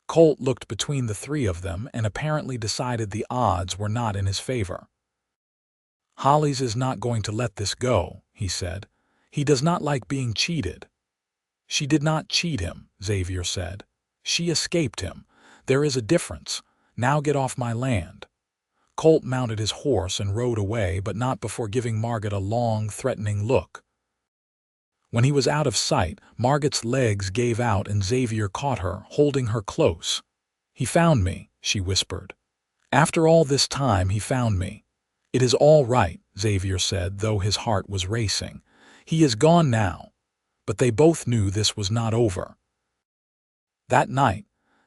Colt looked between the three of them and apparently decided the odds were not in his favor. "Hollies is not going to let this go," he said. "He does not like being cheated." "She did not cheat him," Xavier said. "She escaped him. There is a difference. Now get off my land." Colt mounted his horse and rode away, but not before giving Margot a long, threatening look. When he was out of sight, Margot's legs gave out and Xavier caught her, holding her close. "He found me," she whispered. "After all this time he found me." "It is all right," Xavier said, though his heart was racing. "He is gone now." But they both knew this was not over. That night,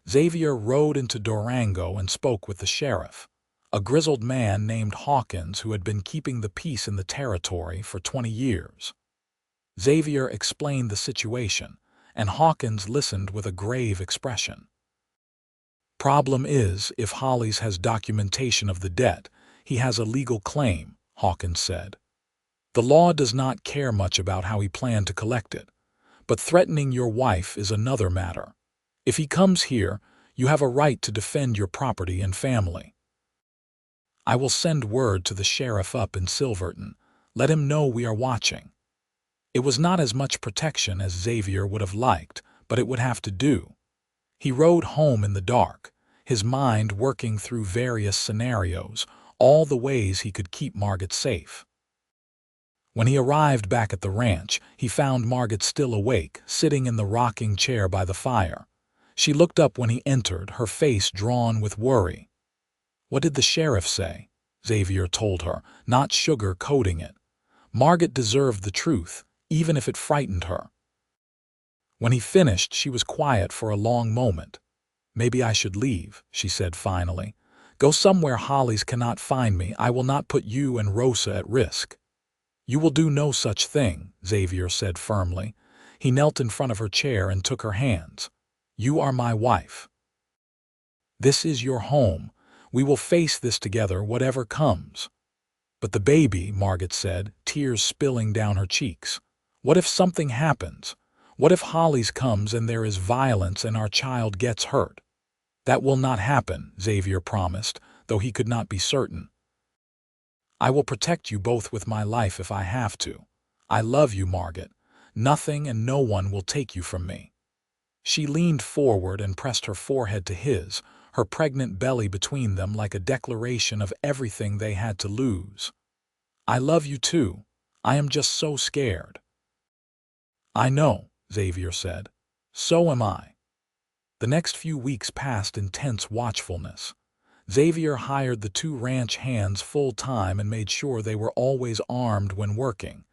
Xavier rode into Durango and spoke with the sheriff, a grizzled man named Hawkins who had been keeping the peace in the territory for 20 years. Xavier explained the situation, and Hawkins listened with a grave expression. "Problem is, if Hollies has documentation of the debt, he has a legal claim," Hawkins said. The law does not care much about how he planned to collect it, but threatening your wife is another matter. If he comes here, you have a right to defend your property and family. I will send word to the sheriff up in Silverton. Let him know we are watching. It was not as much protection as Xavier would have liked, but it would have to do. He rode home in the dark, his mind working through various scenarios, all the ways he could keep Margot safe. When he arrived back at the ranch, he found Margot still awake, sitting in the rocking chair by the fire. She looked up when he entered, her face drawn with worry. "What did the sheriff say?" Xavier told her, not sugar-coating it. Margot deserved the truth, even if it frightened her. When he finished, she was quiet for a long moment. "Maybe I should leave," she said finally. "Go somewhere Hollies cannot find me. I will not put you and Rosa at risk." "You will do no such thing," Xavier said firmly. He knelt in front of her chair and took her hands. "You are my wife. This is your home. We will face this together, whatever comes." "But the baby," Margot said, tears spilling down her cheeks. "What if something happens? What if Hollies comes and there is violence and our child gets hurt?" "That will not happen," Xavier promised, though he could not be certain. "I will protect you both with my life if I have to. I love you, Margot. Nothing and no one will take you from me." She leaned forward and pressed her forehead to his, her pregnant belly between them like a declaration of everything they had to lose. "I love you too. I am just so scared." "I know," Xavier said. "So am I." The next few weeks passed in tense watchfulness. Xavier hired the 2 ranch hands full-time and made sure they were always armed when working.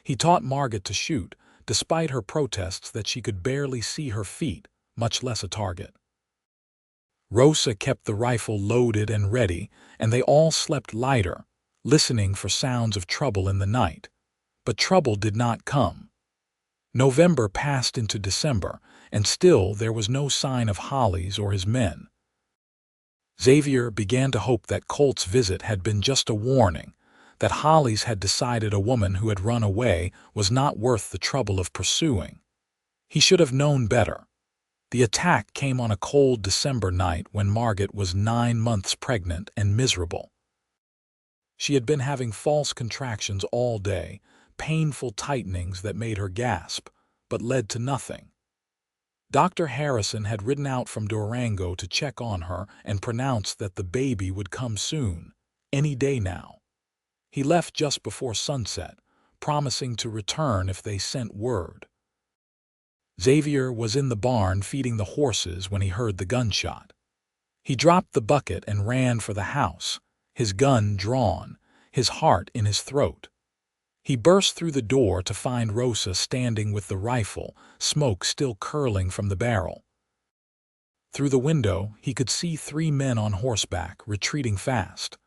He taught Margot to shoot, despite her protests that she could barely see her feet, much less a target. Rosa kept the rifle loaded and ready, and they all slept lighter, listening for sounds of trouble in the night. But trouble did not come. November passed into December, and still there was no sign of Hollies or his men. Xavier began to hope that Colt's visit had been just a warning, that Hollies had decided a woman who had run away was not worth the trouble of pursuing. He should have known better. The attack came on a cold December night when Margot was 9 months pregnant and miserable. She had been having false contractions all day, painful tightenings that made her gasp, but led to nothing. Dr. Harrison had ridden out from Durango to check on her and pronounced that the baby would come soon, any day now. He left just before sunset, promising to return if they sent word. Xavier was in the barn feeding the horses when he heard the gunshot. He dropped the bucket and ran for the house, his gun drawn, his heart in his throat. He burst through the door to find Rosa standing with the rifle, smoke still curling from the barrel. Through the window, he could see 3 men on horseback, retreating fast.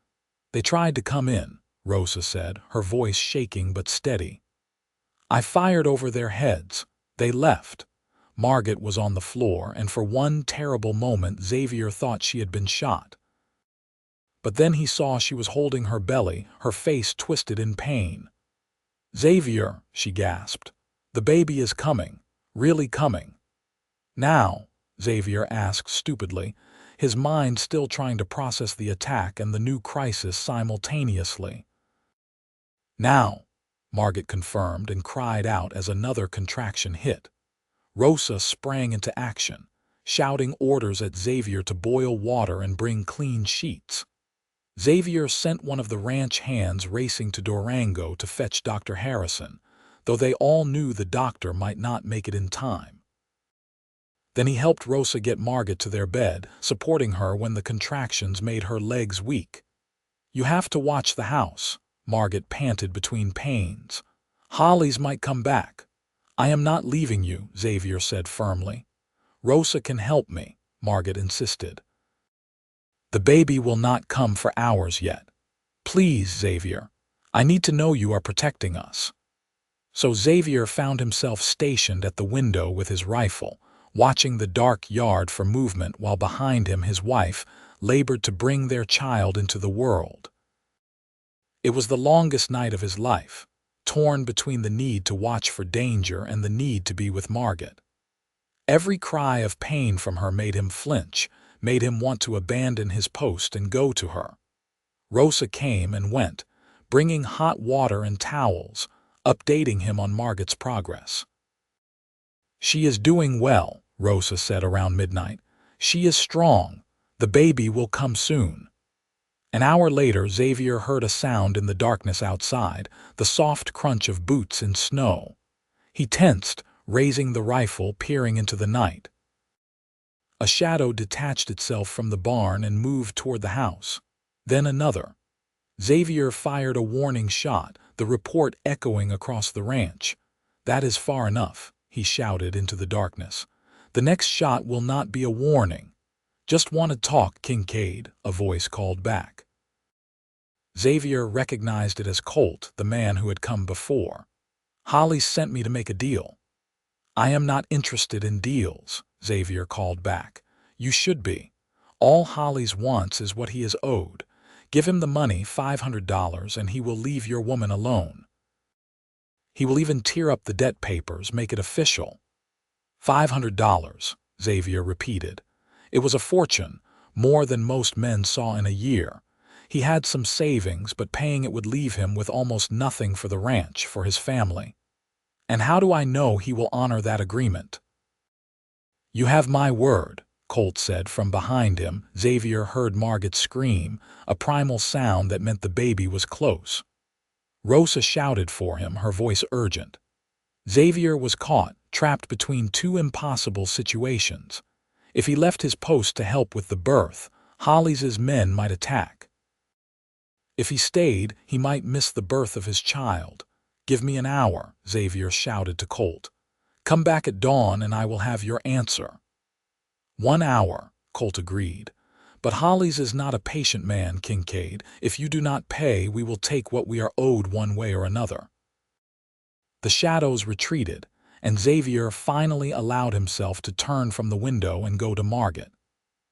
"They tried to come in," Rosa said, her voice shaking but steady. "I fired over their heads. They left." Margot was on the floor, and for one terrible moment Xavier thought she had been shot. But then he saw she was holding her belly, her face twisted in pain. "Xavier," she gasped, "the baby is coming, really coming." "Now?" Xavier asked stupidly, his mind still trying to process the attack and the new crisis simultaneously. "Now," Margot confirmed and cried out as another contraction hit. Rosa sprang into action, shouting orders at Xavier to boil water and bring clean sheets. Xavier sent one of the ranch hands racing to Durango to fetch Dr. Harrison, though they all knew the doctor might not make it in time. Then he helped Rosa get Margot to their bed, supporting her when the contractions made her legs weak. "You have to watch the house," Margot panted between pains. "Hollies might come back." "I am not leaving you," Xavier said firmly. "Rosa can help me," Margot insisted. "The baby will not come for hours yet. Please, Xavier. I need to know you are protecting us." So Xavier found himself stationed at the window with his rifle, watching the dark yard for movement while behind him his wife labored to bring their child into the world. It was the longest night of his life. torn between the need to watch for danger and the need to be with Margot. Every cry of pain from her made him flinch, made him want to abandon his post and go to her. Rosa came and went, bringing hot water and towels, updating him on Margot's progress. "She is doing well," Rosa said around midnight. "She is strong. The baby will come soon." An hour later, Xavier heard a sound in the darkness outside, the soft crunch of boots in snow. He tensed, raising the rifle, peering into the night. A shadow detached itself from the barn and moved toward the house. Then another. Xavier fired a warning shot, the report echoing across the ranch. "That is far enough," he shouted into the darkness. "The next shot will not be a warning." "Just want to talk, Kincaid," a voice called back. Xavier recognized it as Colt, the man who had come before. "Holly sent me to make a deal." "I am not interested in deals," Xavier called back. "You should be. All Holly's wants is what he is owed. Give him the money, $500, and he will leave your woman alone. He will even tear up the debt papers, make it official." $500, Xavier repeated. It was a fortune, more than most men saw in a year. He had some savings, but paying it would leave him with almost nothing for the ranch, for his family. "And how do I know he will honor that agreement?" "You have my word," Colt said from behind him. Xavier heard Margot scream, a primal sound that meant the baby was close. Rosa shouted for him, her voice urgent. Xavier was caught, trapped between two impossible situations. If he left his post to help with the birth, Holly's men might attack. If he stayed, he might miss the birth of his child. "Give me an hour," Xavier shouted to Colt. "Come back at dawn and I will have your answer." 1 hour, Colt agreed. "But Holly's is not a patient man, Kincaid. If you do not pay, we will take what we are owed one way or another." The shadows retreated, and Xavier finally allowed himself to turn from the window and go to Margot.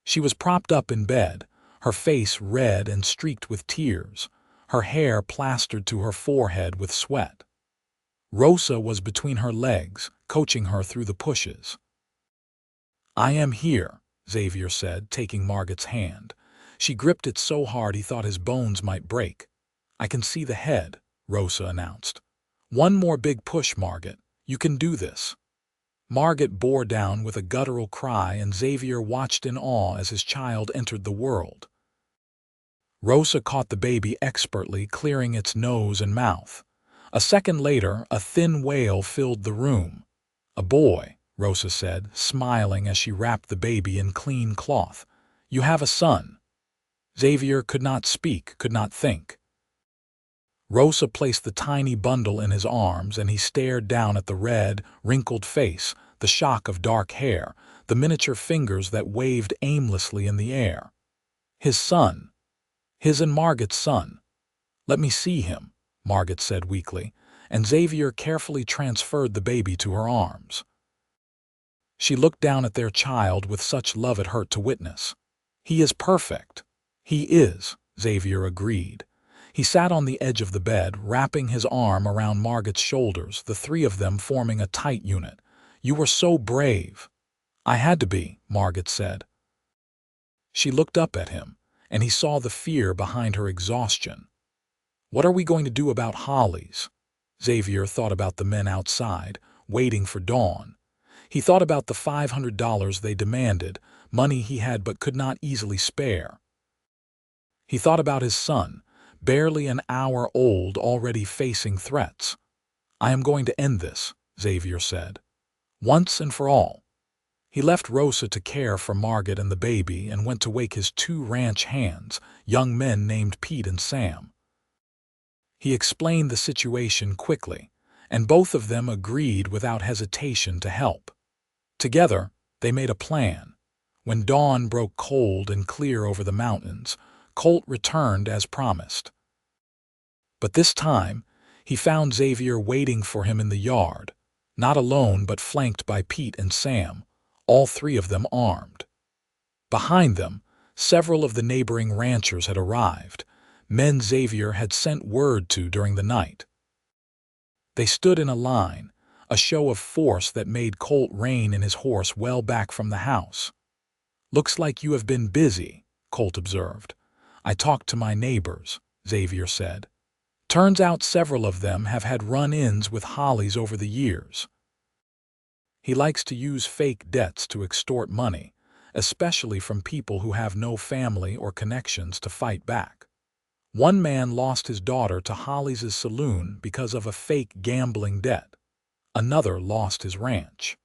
She was propped up in bed, her face red and streaked with tears, her hair plastered to her forehead with sweat. Rosa was between her legs, coaching her through the pushes. "I am here," Xavier said, taking Margot's hand. She gripped it so hard he thought his bones might break. "I can see the head," Rosa announced. "One more big push, Margot. You can do this." Margot bore down with a guttural cry, and Xavier watched in awe as his child entered the world. Rosa caught the baby expertly, clearing its nose and mouth. A second later, a thin wail filled the room. "A boy," Rosa said, smiling as she wrapped the baby in clean cloth. "You have a son." Xavier could not speak, could not think. Rosa placed the tiny bundle in his arms, and he stared down at the red, wrinkled face, the shock of dark hair, the miniature fingers that waved aimlessly in the air. His son. His and Margot's son. "Let me see him," Margot said weakly, and Xavier carefully transferred the baby to her arms. She looked down at their child with such love it hurt to witness. "He is perfect." "He is," Xavier agreed. He sat on the edge of the bed, wrapping his arm around Margot's shoulders, the three of them forming a tight unit. "You were so brave." "I had to be," Margot said. She looked up at him, and he saw the fear behind her exhaustion. "What are we going to do about Holly's?" Xavier thought about the men outside, waiting for dawn. He thought about the $500 they demanded, money he had but could not easily spare. He thought about his son, barely an hour old, already facing threats. "I am going to end this," Xavier said. "Once and for all." He left Rosa to care for Margot and the baby and went to wake his two ranch hands, young men named Pete and Sam. He explained the situation quickly, and both of them agreed without hesitation to help. Together, they made a plan. When dawn broke cold and clear over the mountains, Colt returned as promised. But this time, he found Xavier waiting for him in the yard, not alone but flanked by Pete and Sam, all three of them armed. Behind them, several of the neighboring ranchers had arrived, men Xavier had sent word to during the night. They stood in a line, a show of force that made Colt rein in his horse well back from the house. "Looks like you have been busy," Colt observed. "I talked to my neighbors," Xavier said. "Turns out several of them have had run-ins with Hollies over the years. He likes to use fake debts to extort money, especially from people who have no family or connections to fight back. One man lost his daughter to Hollies' saloon because of a fake gambling debt. Another lost his ranch."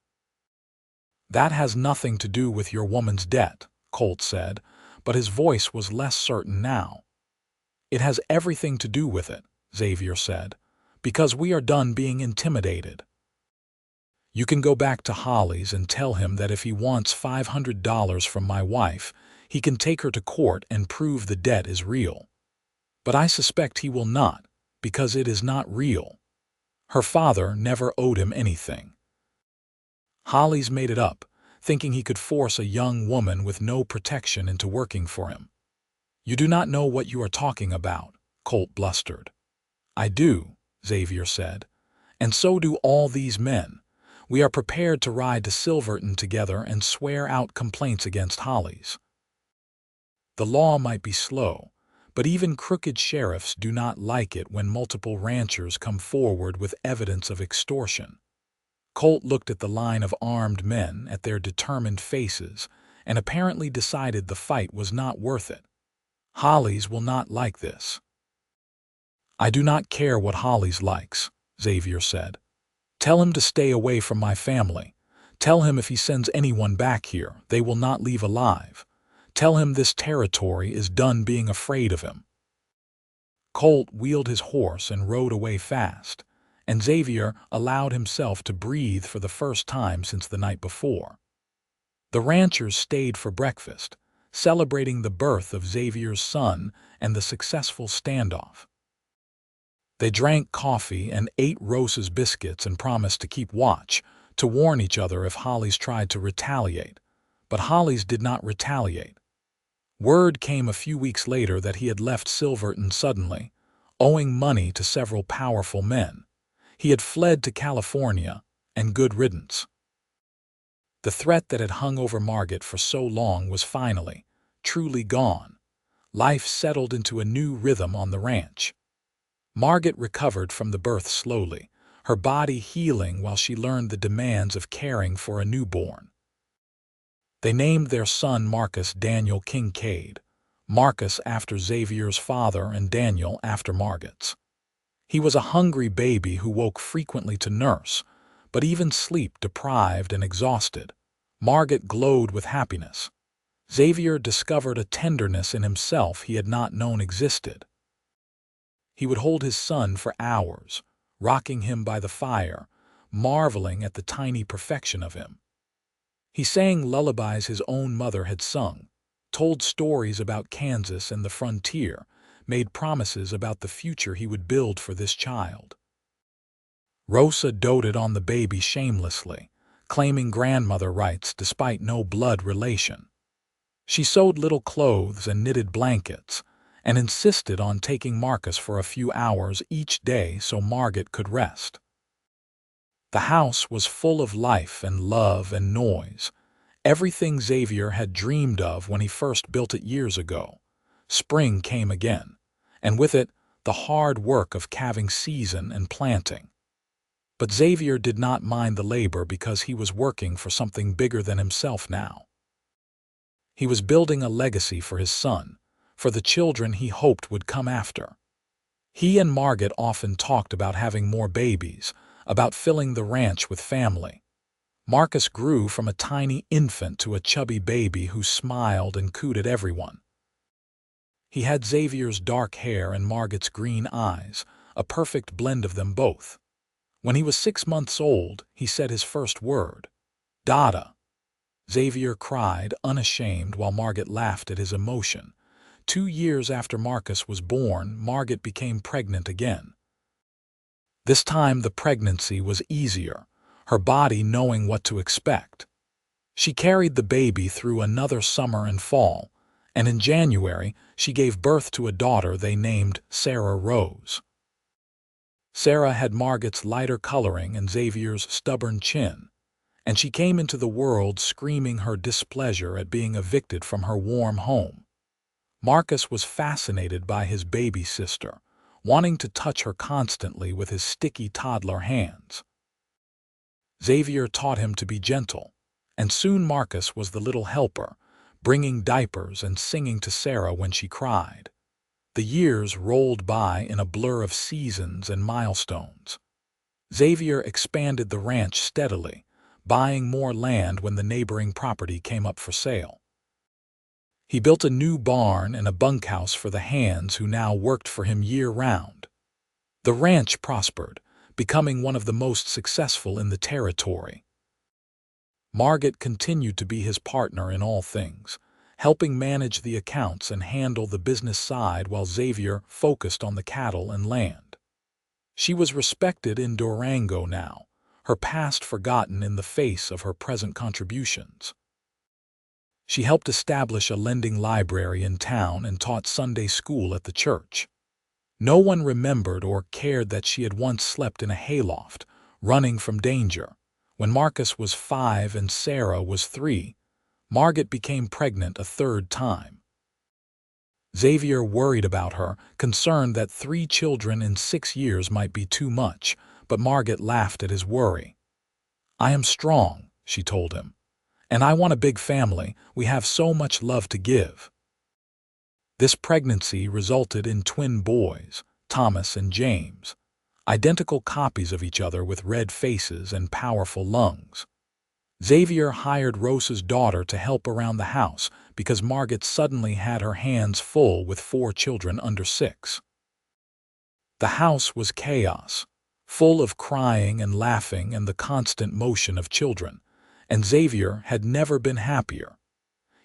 "That has nothing to do with your woman's debt," Colt said, but his voice was less certain now. "It has everything to do with it," Xavier said, "because we are done being intimidated. You can go back to Hollies and tell him that if he wants $500 from my wife, he can take her to court and prove the debt is real. But I suspect he will not, because it is not real. Her father never owed him anything. Hollies made it up, thinking he could force a young woman with no protection into working for him." "You do not know what you are talking about," Colt blustered. "I do," Xavier said, "and so do all these men. We are prepared to ride to Silverton together and swear out complaints against Hollies. The law might be slow, but even crooked sheriffs do not like it when multiple ranchers come forward with evidence of extortion." Colt looked at the line of armed men, at their determined faces, and apparently decided the fight was not worth it. "Hollies will not like this." "I do not care what Hollies likes," Xavier said. "Tell him to stay away from my family. Tell him if he sends anyone back here, they will not leave alive. Tell him this territory is done being afraid of him." Colt wheeled his horse and rode away fast, and Xavier allowed himself to breathe for the first time since the night before. The ranchers stayed for breakfast, celebrating the birth of Xavier's son and the successful standoff. They drank coffee and ate Rosa's biscuits and promised to keep watch, to warn each other if Hollies tried to retaliate. But Hollies did not retaliate. Word came a few weeks later that he had left Silverton suddenly, owing money to several powerful men. He had fled to California, and good riddance. The threat that had hung over Margot for so long was finally, truly gone. Life settled into a new rhythm on the ranch. Margot recovered from the birth slowly, her body healing while she learned the demands of caring for a newborn. They named their son Marcus Daniel Kincaid, Marcus after Xavier's father and Daniel after Margot's. He was a hungry baby who woke frequently to nurse, but even sleep-deprived and exhausted, Margot glowed with happiness. Xavier discovered a tenderness in himself he had not known existed. He would hold his son for hours, rocking him by the fire, marveling at the tiny perfection of him. He sang lullabies his own mother had sung, told stories about Kansas and the frontier, made promises about the future he would build for this child. Rosa doted on the baby shamelessly, claiming grandmother rights despite no blood relation. She sewed little clothes and knitted blankets, and insisted on taking Marcus for a few hours each day so Margot could rest. The house was full of life and love and noise, everything Xavier had dreamed of when he first built it years ago. Spring came again, and with it the hard work of calving season and planting. But Xavier did not mind the labor because he was working for something bigger than himself now. He was building a legacy for his son, for the children he hoped would come after. He and Margot often talked about having more babies, about filling the ranch with family. Marcus grew from a tiny infant to a chubby baby who smiled and cooed at everyone. He had Xavier's dark hair and Margot's green eyes, a perfect blend of them both. When he was 6 months old, he said his first word, "Dada." Xavier cried, unashamed, while Margot laughed at his emotion. 2 years after Marcus was born, Margot became pregnant again. This time the pregnancy was easier, her body knowing what to expect. She carried the baby through another summer and fall, and in January she gave birth to a daughter they named Sarah Rose. Sarah had Margot's lighter coloring and Xavier's stubborn chin, and she came into the world screaming her displeasure at being evicted from her warm home. Marcus was fascinated by his baby sister, wanting to touch her constantly with his sticky toddler hands. Xavier taught him to be gentle, and soon Marcus was the little helper, bringing diapers and singing to Sarah when she cried. The years rolled by in a blur of seasons and milestones. Xavier expanded the ranch steadily, buying more land when the neighboring property came up for sale. He built a new barn and a bunkhouse for the hands who now worked for him year-round. The ranch prospered, becoming one of the most successful in the territory. Margot continued to be his partner in all things, helping manage the accounts and handle the business side while Xavier focused on the cattle and land. She was respected in Durango now, her past forgotten in the face of her present contributions. She helped establish a lending library in town and taught Sunday school at the church. No one remembered or cared that she had once slept in a hayloft, running from danger. When Marcus was 5 and Sarah was 3, Margot became pregnant a third time. Xavier worried about her, concerned that 3 children in 6 years might be too much, but Margot laughed at his worry. "I am strong," she told him, "and I want a big family. We have so much love to give." This pregnancy resulted in twin boys, Thomas and James, identical copies of each other with red faces and powerful lungs. Xavier hired Rosa's daughter to help around the house because Margot suddenly had her hands full with 4 children under 6. The house was chaos, full of crying and laughing and the constant motion of children, and Xavier had never been happier.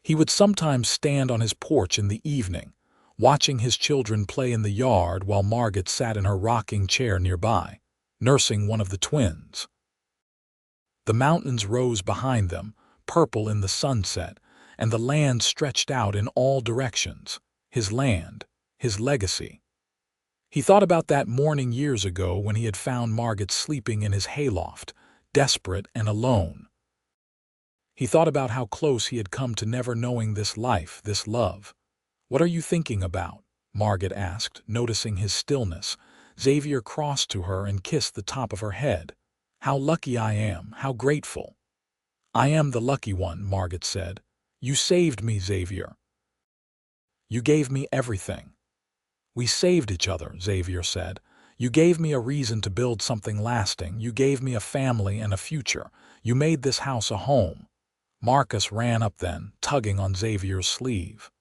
He would sometimes stand on his porch in the evening, watching his children play in the yard while Margot sat in her rocking chair nearby, nursing one of the twins. The mountains rose behind them, purple in the sunset, and the land stretched out in all directions. His land, his legacy. He thought about that morning years ago when he had found Margot sleeping in his hayloft, desperate and alone. He thought about how close he had come to never knowing this life, this love. "What are you thinking about?" Margot asked, noticing his stillness. Xavier crossed to her and kissed the top of her head. "How lucky I am, how grateful." "I am the lucky one," Margot said. "You saved me, Xavier. You gave me everything." "We saved each other," Xavier said. "You gave me a reason to build something lasting. You gave me a family and a future. You made this house a home." Marcus ran up then, tugging on Xavier's sleeve.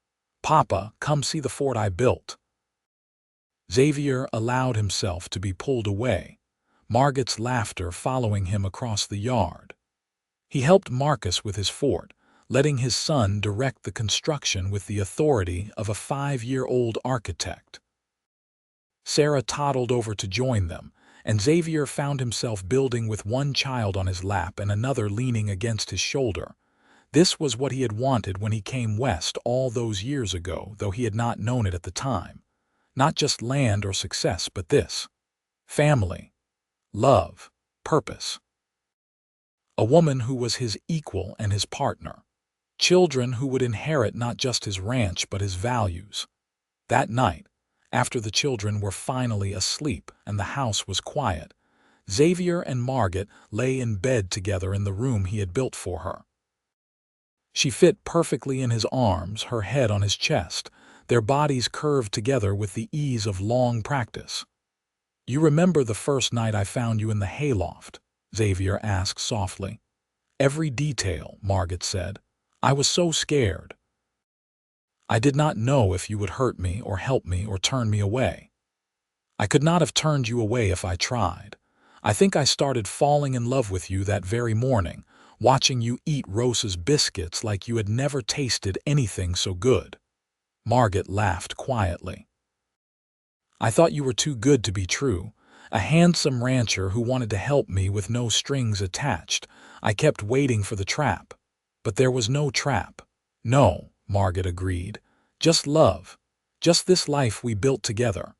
"Papa, come see the fort I built." Xavier allowed himself to be pulled away, Margot's laughter following him across the yard. He helped Marcus with his fort, letting his son direct the construction with the authority of a 5-year-old architect. Sarah toddled over to join them, and Xavier found himself building with one child on his lap and another leaning against his shoulder. This was what he had wanted when he came west all those years ago, though he had not known it at the time. Not just land or success, but this. Family. Love. Purpose. A woman who was his equal and his partner. Children who would inherit not just his ranch but his values. That night, after the children were finally asleep and the house was quiet, Xavier and Margot lay in bed together in the room he had built for her. She fit perfectly in his arms, her head on his chest, their bodies curved together with the ease of long practice. "You remember the first night I found you in the hayloft?" Xavier asked softly. "Every detail," Margot said. "I was so scared. I did not know if you would hurt me or help me or turn me away. I could not have turned you away if I tried. I think I started falling in love with you that very morning, watching you eat Rosa's biscuits like you had never tasted anything so good." Margot laughed quietly. "I thought you were too good to be true. A handsome rancher who wanted to help me with no strings attached. I kept waiting for the trap. But there was no trap." "No," Margot agreed. "Just love. Just this life we built together."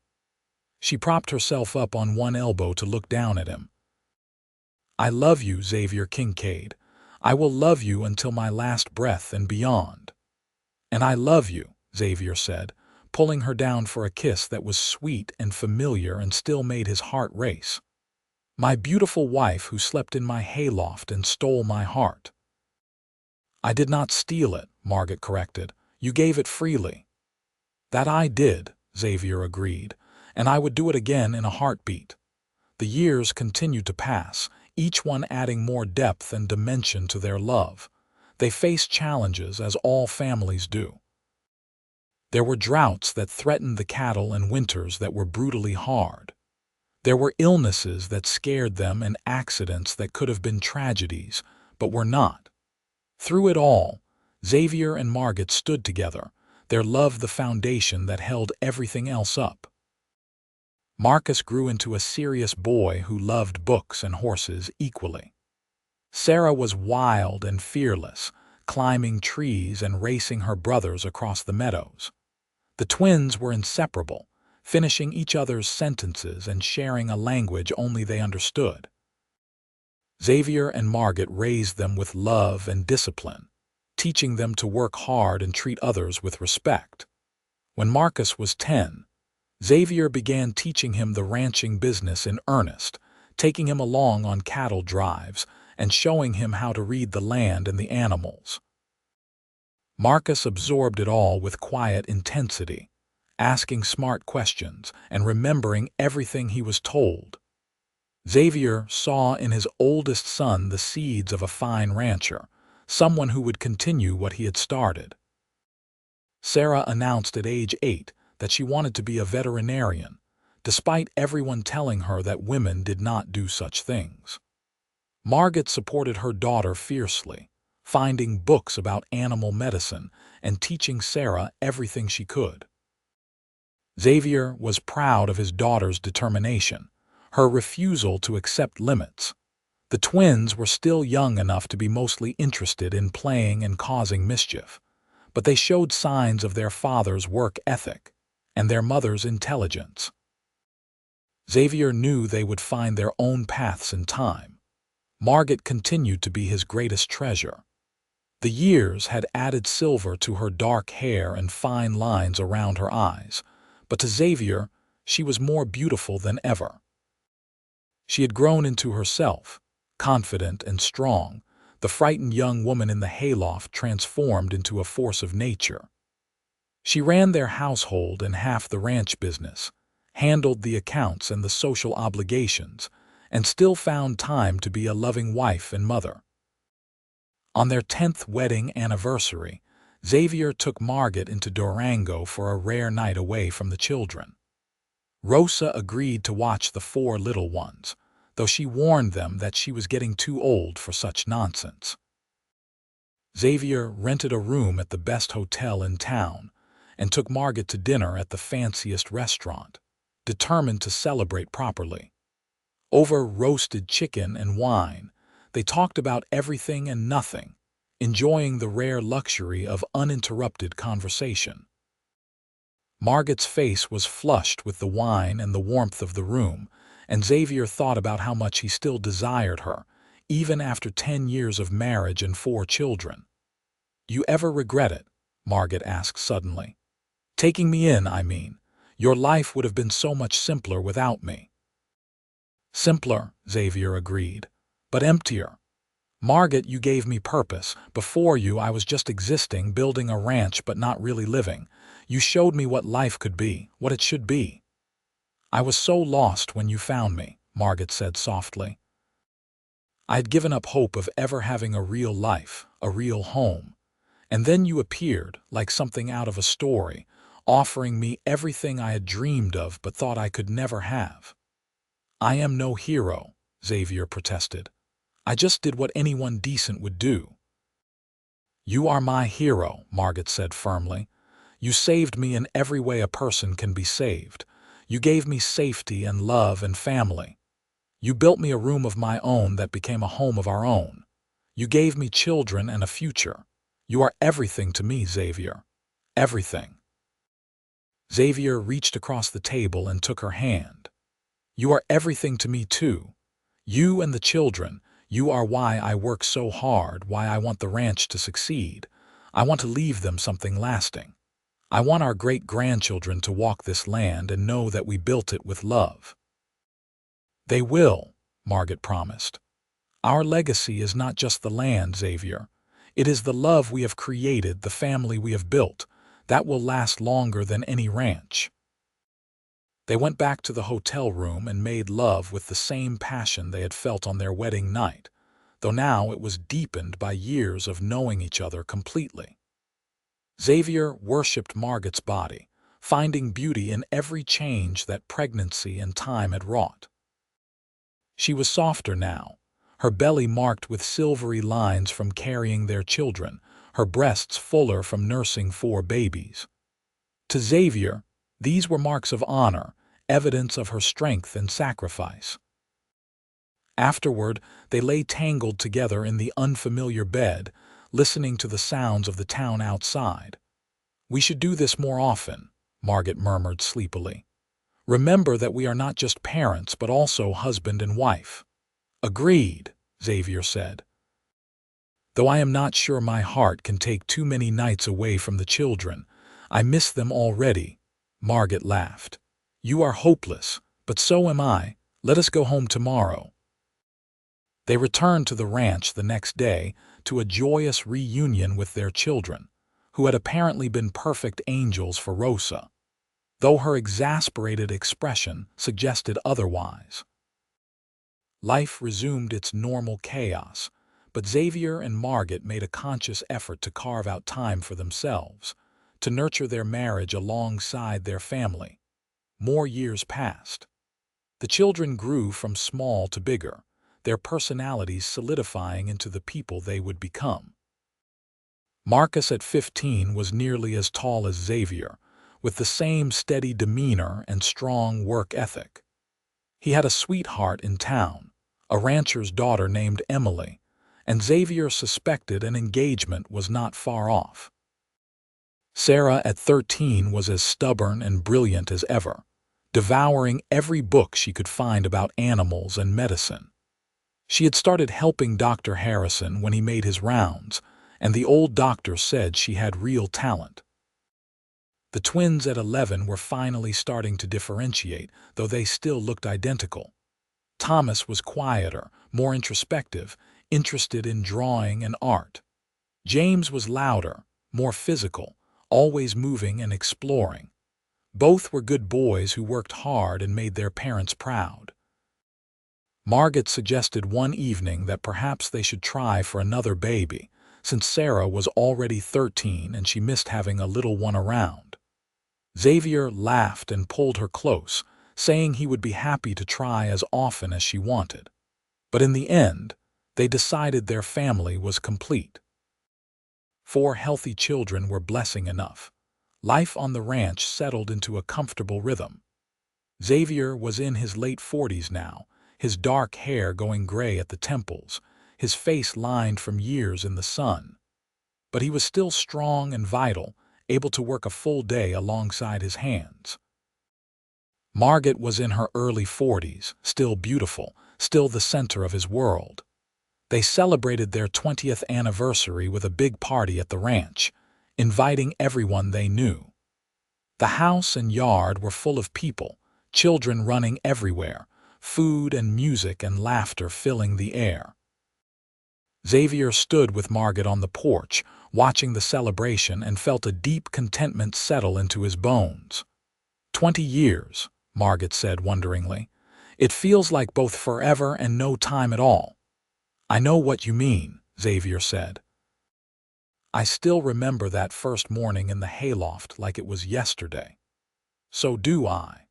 She propped herself up on one elbow to look down at him. "I love you, Xavier Kincaid. I will love you until my last breath and beyond." "And I love you," Xavier said, pulling her down for a kiss that was sweet and familiar and still made his heart race. "My beautiful wife who slept in my hayloft and stole my heart." "I did not steal it," Margot corrected. "You gave it freely." "That I did," Xavier agreed, "and I would do it again in a heartbeat." The years continued to pass, each one adding more depth and dimension to their love. They faced challenges, as all families do. There were droughts that threatened the cattle and winters that were brutally hard. There were illnesses that scared them and accidents that could have been tragedies, but were not. Through it all, Xavier and Margot stood together, their love the foundation that held everything else up. Marcus grew into a serious boy who loved books and horses equally. Sarah was wild and fearless, climbing trees and racing her brothers across the meadows. The twins were inseparable, finishing each other's sentences and sharing a language only they understood. Xavier and Margot raised them with love and discipline, teaching them to work hard and treat others with respect. When Marcus was 10, Xavier began teaching him the ranching business in earnest, taking him along on cattle drives and showing him how to read the land and the animals. Marcus absorbed it all with quiet intensity, asking smart questions and remembering everything he was told. Xavier saw in his oldest son the seeds of a fine rancher, someone who would continue what he had started. Sarah announced at age 8 that she wanted to be a veterinarian, despite everyone telling her that women did not do such things. Margot supported her daughter fiercely, finding books about animal medicine and teaching Sarah everything she could. Xavier was proud of his daughter's determination, her refusal to accept limits. The twins were still young enough to be mostly interested in playing and causing mischief, but they showed signs of their father's work ethic and their mother's intelligence. Xavier knew they would find their own paths in time. Margot continued to be his greatest treasure. The years had added silver to her dark hair and fine lines around her eyes, but to Xavier, she was more beautiful than ever. She had grown into herself, confident and strong, the frightened young woman in the hayloft transformed into a force of nature. She ran their household and half the ranch business, handled the accounts and the social obligations, and still found time to be a loving wife and mother. On their 10th wedding anniversary, Xavier took Margot into Durango for a rare night away from the children. Rosa agreed to watch the 4 little ones, though she warned them that she was getting too old for such nonsense. Xavier rented a room at the best hotel in town and took Margot to dinner at the fanciest restaurant, determined to celebrate properly. Over roasted chicken and wine, they talked about everything and nothing, enjoying the rare luxury of uninterrupted conversation. Margot's face was flushed with the wine and the warmth of the room, and Xavier thought about how much he still desired her, even after 10 years of marriage and 4 children. "You ever regret it?" Margot asked suddenly. "Taking me in, I mean. Your life would have been so much simpler without me." "Simpler," Xavier agreed, "but emptier. Margot, you gave me purpose. Before you, I was just existing, building a ranch but not really living. You showed me what life could be, what it should be." "I was so lost when you found me," Margot said softly. "I had given up hope of ever having a real life, a real home. And then you appeared, like something out of a story, offering me everything I had dreamed of but thought I could never have." "I am no hero," Xavier protested. "I just did what anyone decent would do." "You are my hero," Margot said firmly. "You saved me in every way a person can be saved. You gave me safety and love and family. You built me a room of my own that became a home of our own. You gave me children and a future. You are everything to me, Xavier. Everything." Xavier reached across the table and took her hand. "You are everything to me too. You and the children, you are why I work so hard, why I want the ranch to succeed. I want to leave them something lasting. I want our great-grandchildren to walk this land and know that we built it with love." "They will," Margot promised. "Our legacy is not just the land, Xavier. It is the love we have created, the family we have built. That will last longer than any ranch." They went back to the hotel room and made love with the same passion they had felt on their wedding night, though now it was deepened by years of knowing each other completely. Xavier worshipped Margot's body, finding beauty in every change that pregnancy and time had wrought. She was softer now, her belly marked with silvery lines from carrying their children, her breasts fuller from nursing 4 babies. To Xavier, these were marks of honor, evidence of her strength and sacrifice. Afterward, they lay tangled together in the unfamiliar bed, listening to the sounds of the town outside. "We should do this more often," Margot murmured sleepily. "Remember that we are not just parents but also husband and wife." "Agreed," Xavier said. "Though I am not sure my heart can take too many nights away from the children. I miss them already," Margot laughed. "You are hopeless, but so am I. Let us go home tomorrow." They returned to the ranch the next day to a joyous reunion with their children, who had apparently been perfect angels for Rosa, though her exasperated expression suggested otherwise. Life resumed its normal chaos, but Xavier and Margot made a conscious effort to carve out time for themselves, to nurture their marriage alongside their family. More years passed. The children grew from small to bigger, their personalities solidifying into the people they would become. Marcus at 15 was nearly as tall as Xavier, with the same steady demeanor and strong work ethic. He had a sweetheart in town, a rancher's daughter named Emily, and Xavier suspected an engagement was not far off. Sarah at 13 was as stubborn and brilliant as ever, devouring every book she could find about animals and medicine. She had started helping Dr. Harrison when he made his rounds, and the old doctor said she had real talent. The twins at 11 were finally starting to differentiate, though they still looked identical. Thomas was quieter, more introspective, interested in drawing and art. James was louder, more physical, always moving and exploring. Both were good boys who worked hard and made their parents proud. Margot suggested one evening that perhaps they should try for another baby, since Sarah was already 13 and she missed having a little one around. Xavier laughed and pulled her close, saying he would be happy to try as often as she wanted. But in the end, they decided their family was complete. 4 healthy children were blessing enough. Life on the ranch settled into a comfortable rhythm. Xavier was in his late 40s now, his dark hair going gray at the temples, his face lined from years in the sun. But he was still strong and vital, able to work a full day alongside his hands. Margot was in her early 40s, still beautiful, still the center of his world. They celebrated their 20th anniversary with a big party at the ranch, inviting everyone they knew. The house and yard were full of people, children running everywhere, food and music and laughter filling the air. Xavier stood with Margot on the porch, watching the celebration, and felt a deep contentment settle into his bones. 20 years, Margot said wonderingly. "It feels like both forever and no time at all." "I know what you mean," Xavier said. "I still remember that first morning in the hayloft like it was yesterday." "So do I.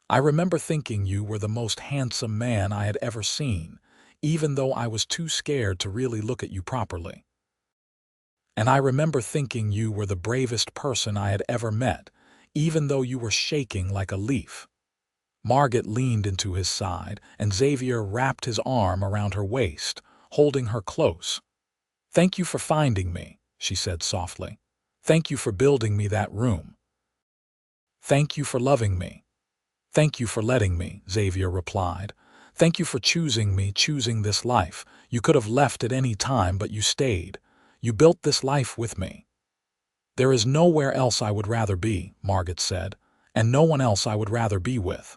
I remember thinking you were the most handsome man I had ever seen, even though I was too scared to really look at you properly. And I remember thinking you were the bravest person I had ever met, even though you were shaking like a leaf." Margot leaned into his side, and Xavier wrapped his arm around her waist, holding her close. "Thank you for finding me," she said softly. "Thank you for building me that room." "Thank you for loving me." "Thank you for letting me," Xavier replied. "Thank you for choosing me, choosing this life. You could have left at any time, but you stayed. You built this life with me." "There is nowhere else I would rather be," Margot said, "and no one else I would rather be with."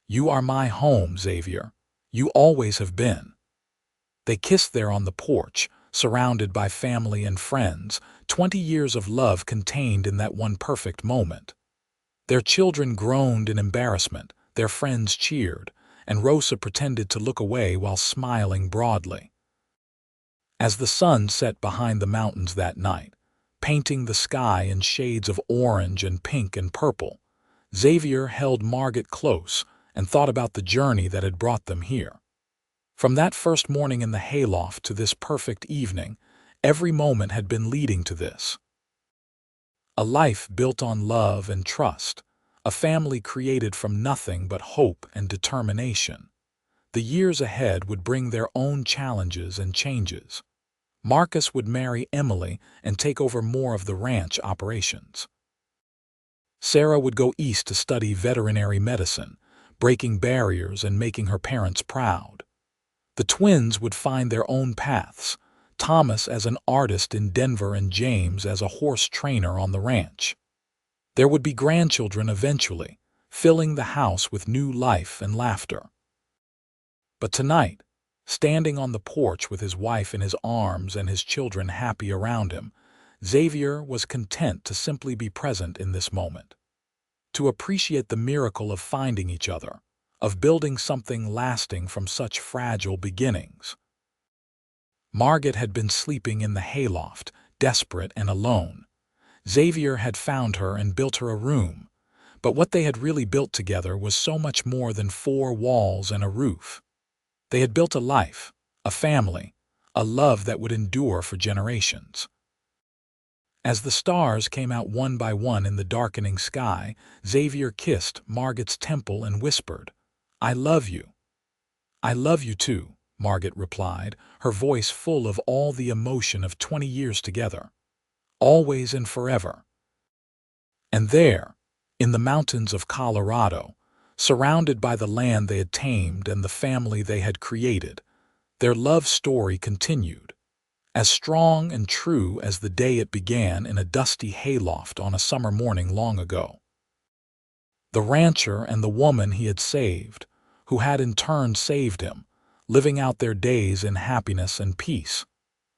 "You are my home, Xavier. You always have been." They kissed there on the porch, surrounded by family and friends, 20 years of love contained in that one perfect moment. Their children groaned in embarrassment, their friends cheered, and Rosa pretended to look away while smiling broadly. As the sun set behind the mountains that night, painting the sky in shades of orange and pink and purple, Xavier held Margot close and thought about the journey that had brought them here. From that first morning in the hayloft to this perfect evening, every moment had been leading to this. A life built on love and trust, a family created from nothing but hope and determination. The years ahead would bring their own challenges and changes. Marcus would marry Emily and take over more of the ranch operations. Sarah would go east to study veterinary medicine, breaking barriers and making her parents proud. The twins would find their own paths, Thomas as an artist in Denver and James as a horse trainer on the ranch. There would be grandchildren eventually, filling the house with new life and laughter. But tonight, standing on the porch with his wife in his arms and his children happy around him, Xavier was content to simply be present in this moment, to appreciate the miracle of finding each other, of building something lasting from such fragile beginnings. Margot had been sleeping in the hayloft, desperate and alone. Xavier had found her and built her a room, but what they had really built together was so much more than 4 walls and a roof. They had built a life, a family, a love that would endure for generations. As the stars came out one by one in the darkening sky, Xavier kissed Margot's temple and whispered, "I love you." "I love you too," Margot replied, her voice full of all the emotion of 20 years together. Always and forever. And there, in the mountains of Colorado, surrounded by the land they had tamed and the family they had created, their love story continued, as strong and true as the day it began in a dusty hayloft on a summer morning long ago. The rancher and the woman he had saved, who had in turn saved him, living out their days in happiness and peace,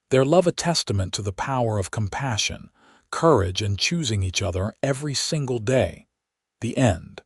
their love a testament to the power of compassion, courage, and choosing each other every single day. The end.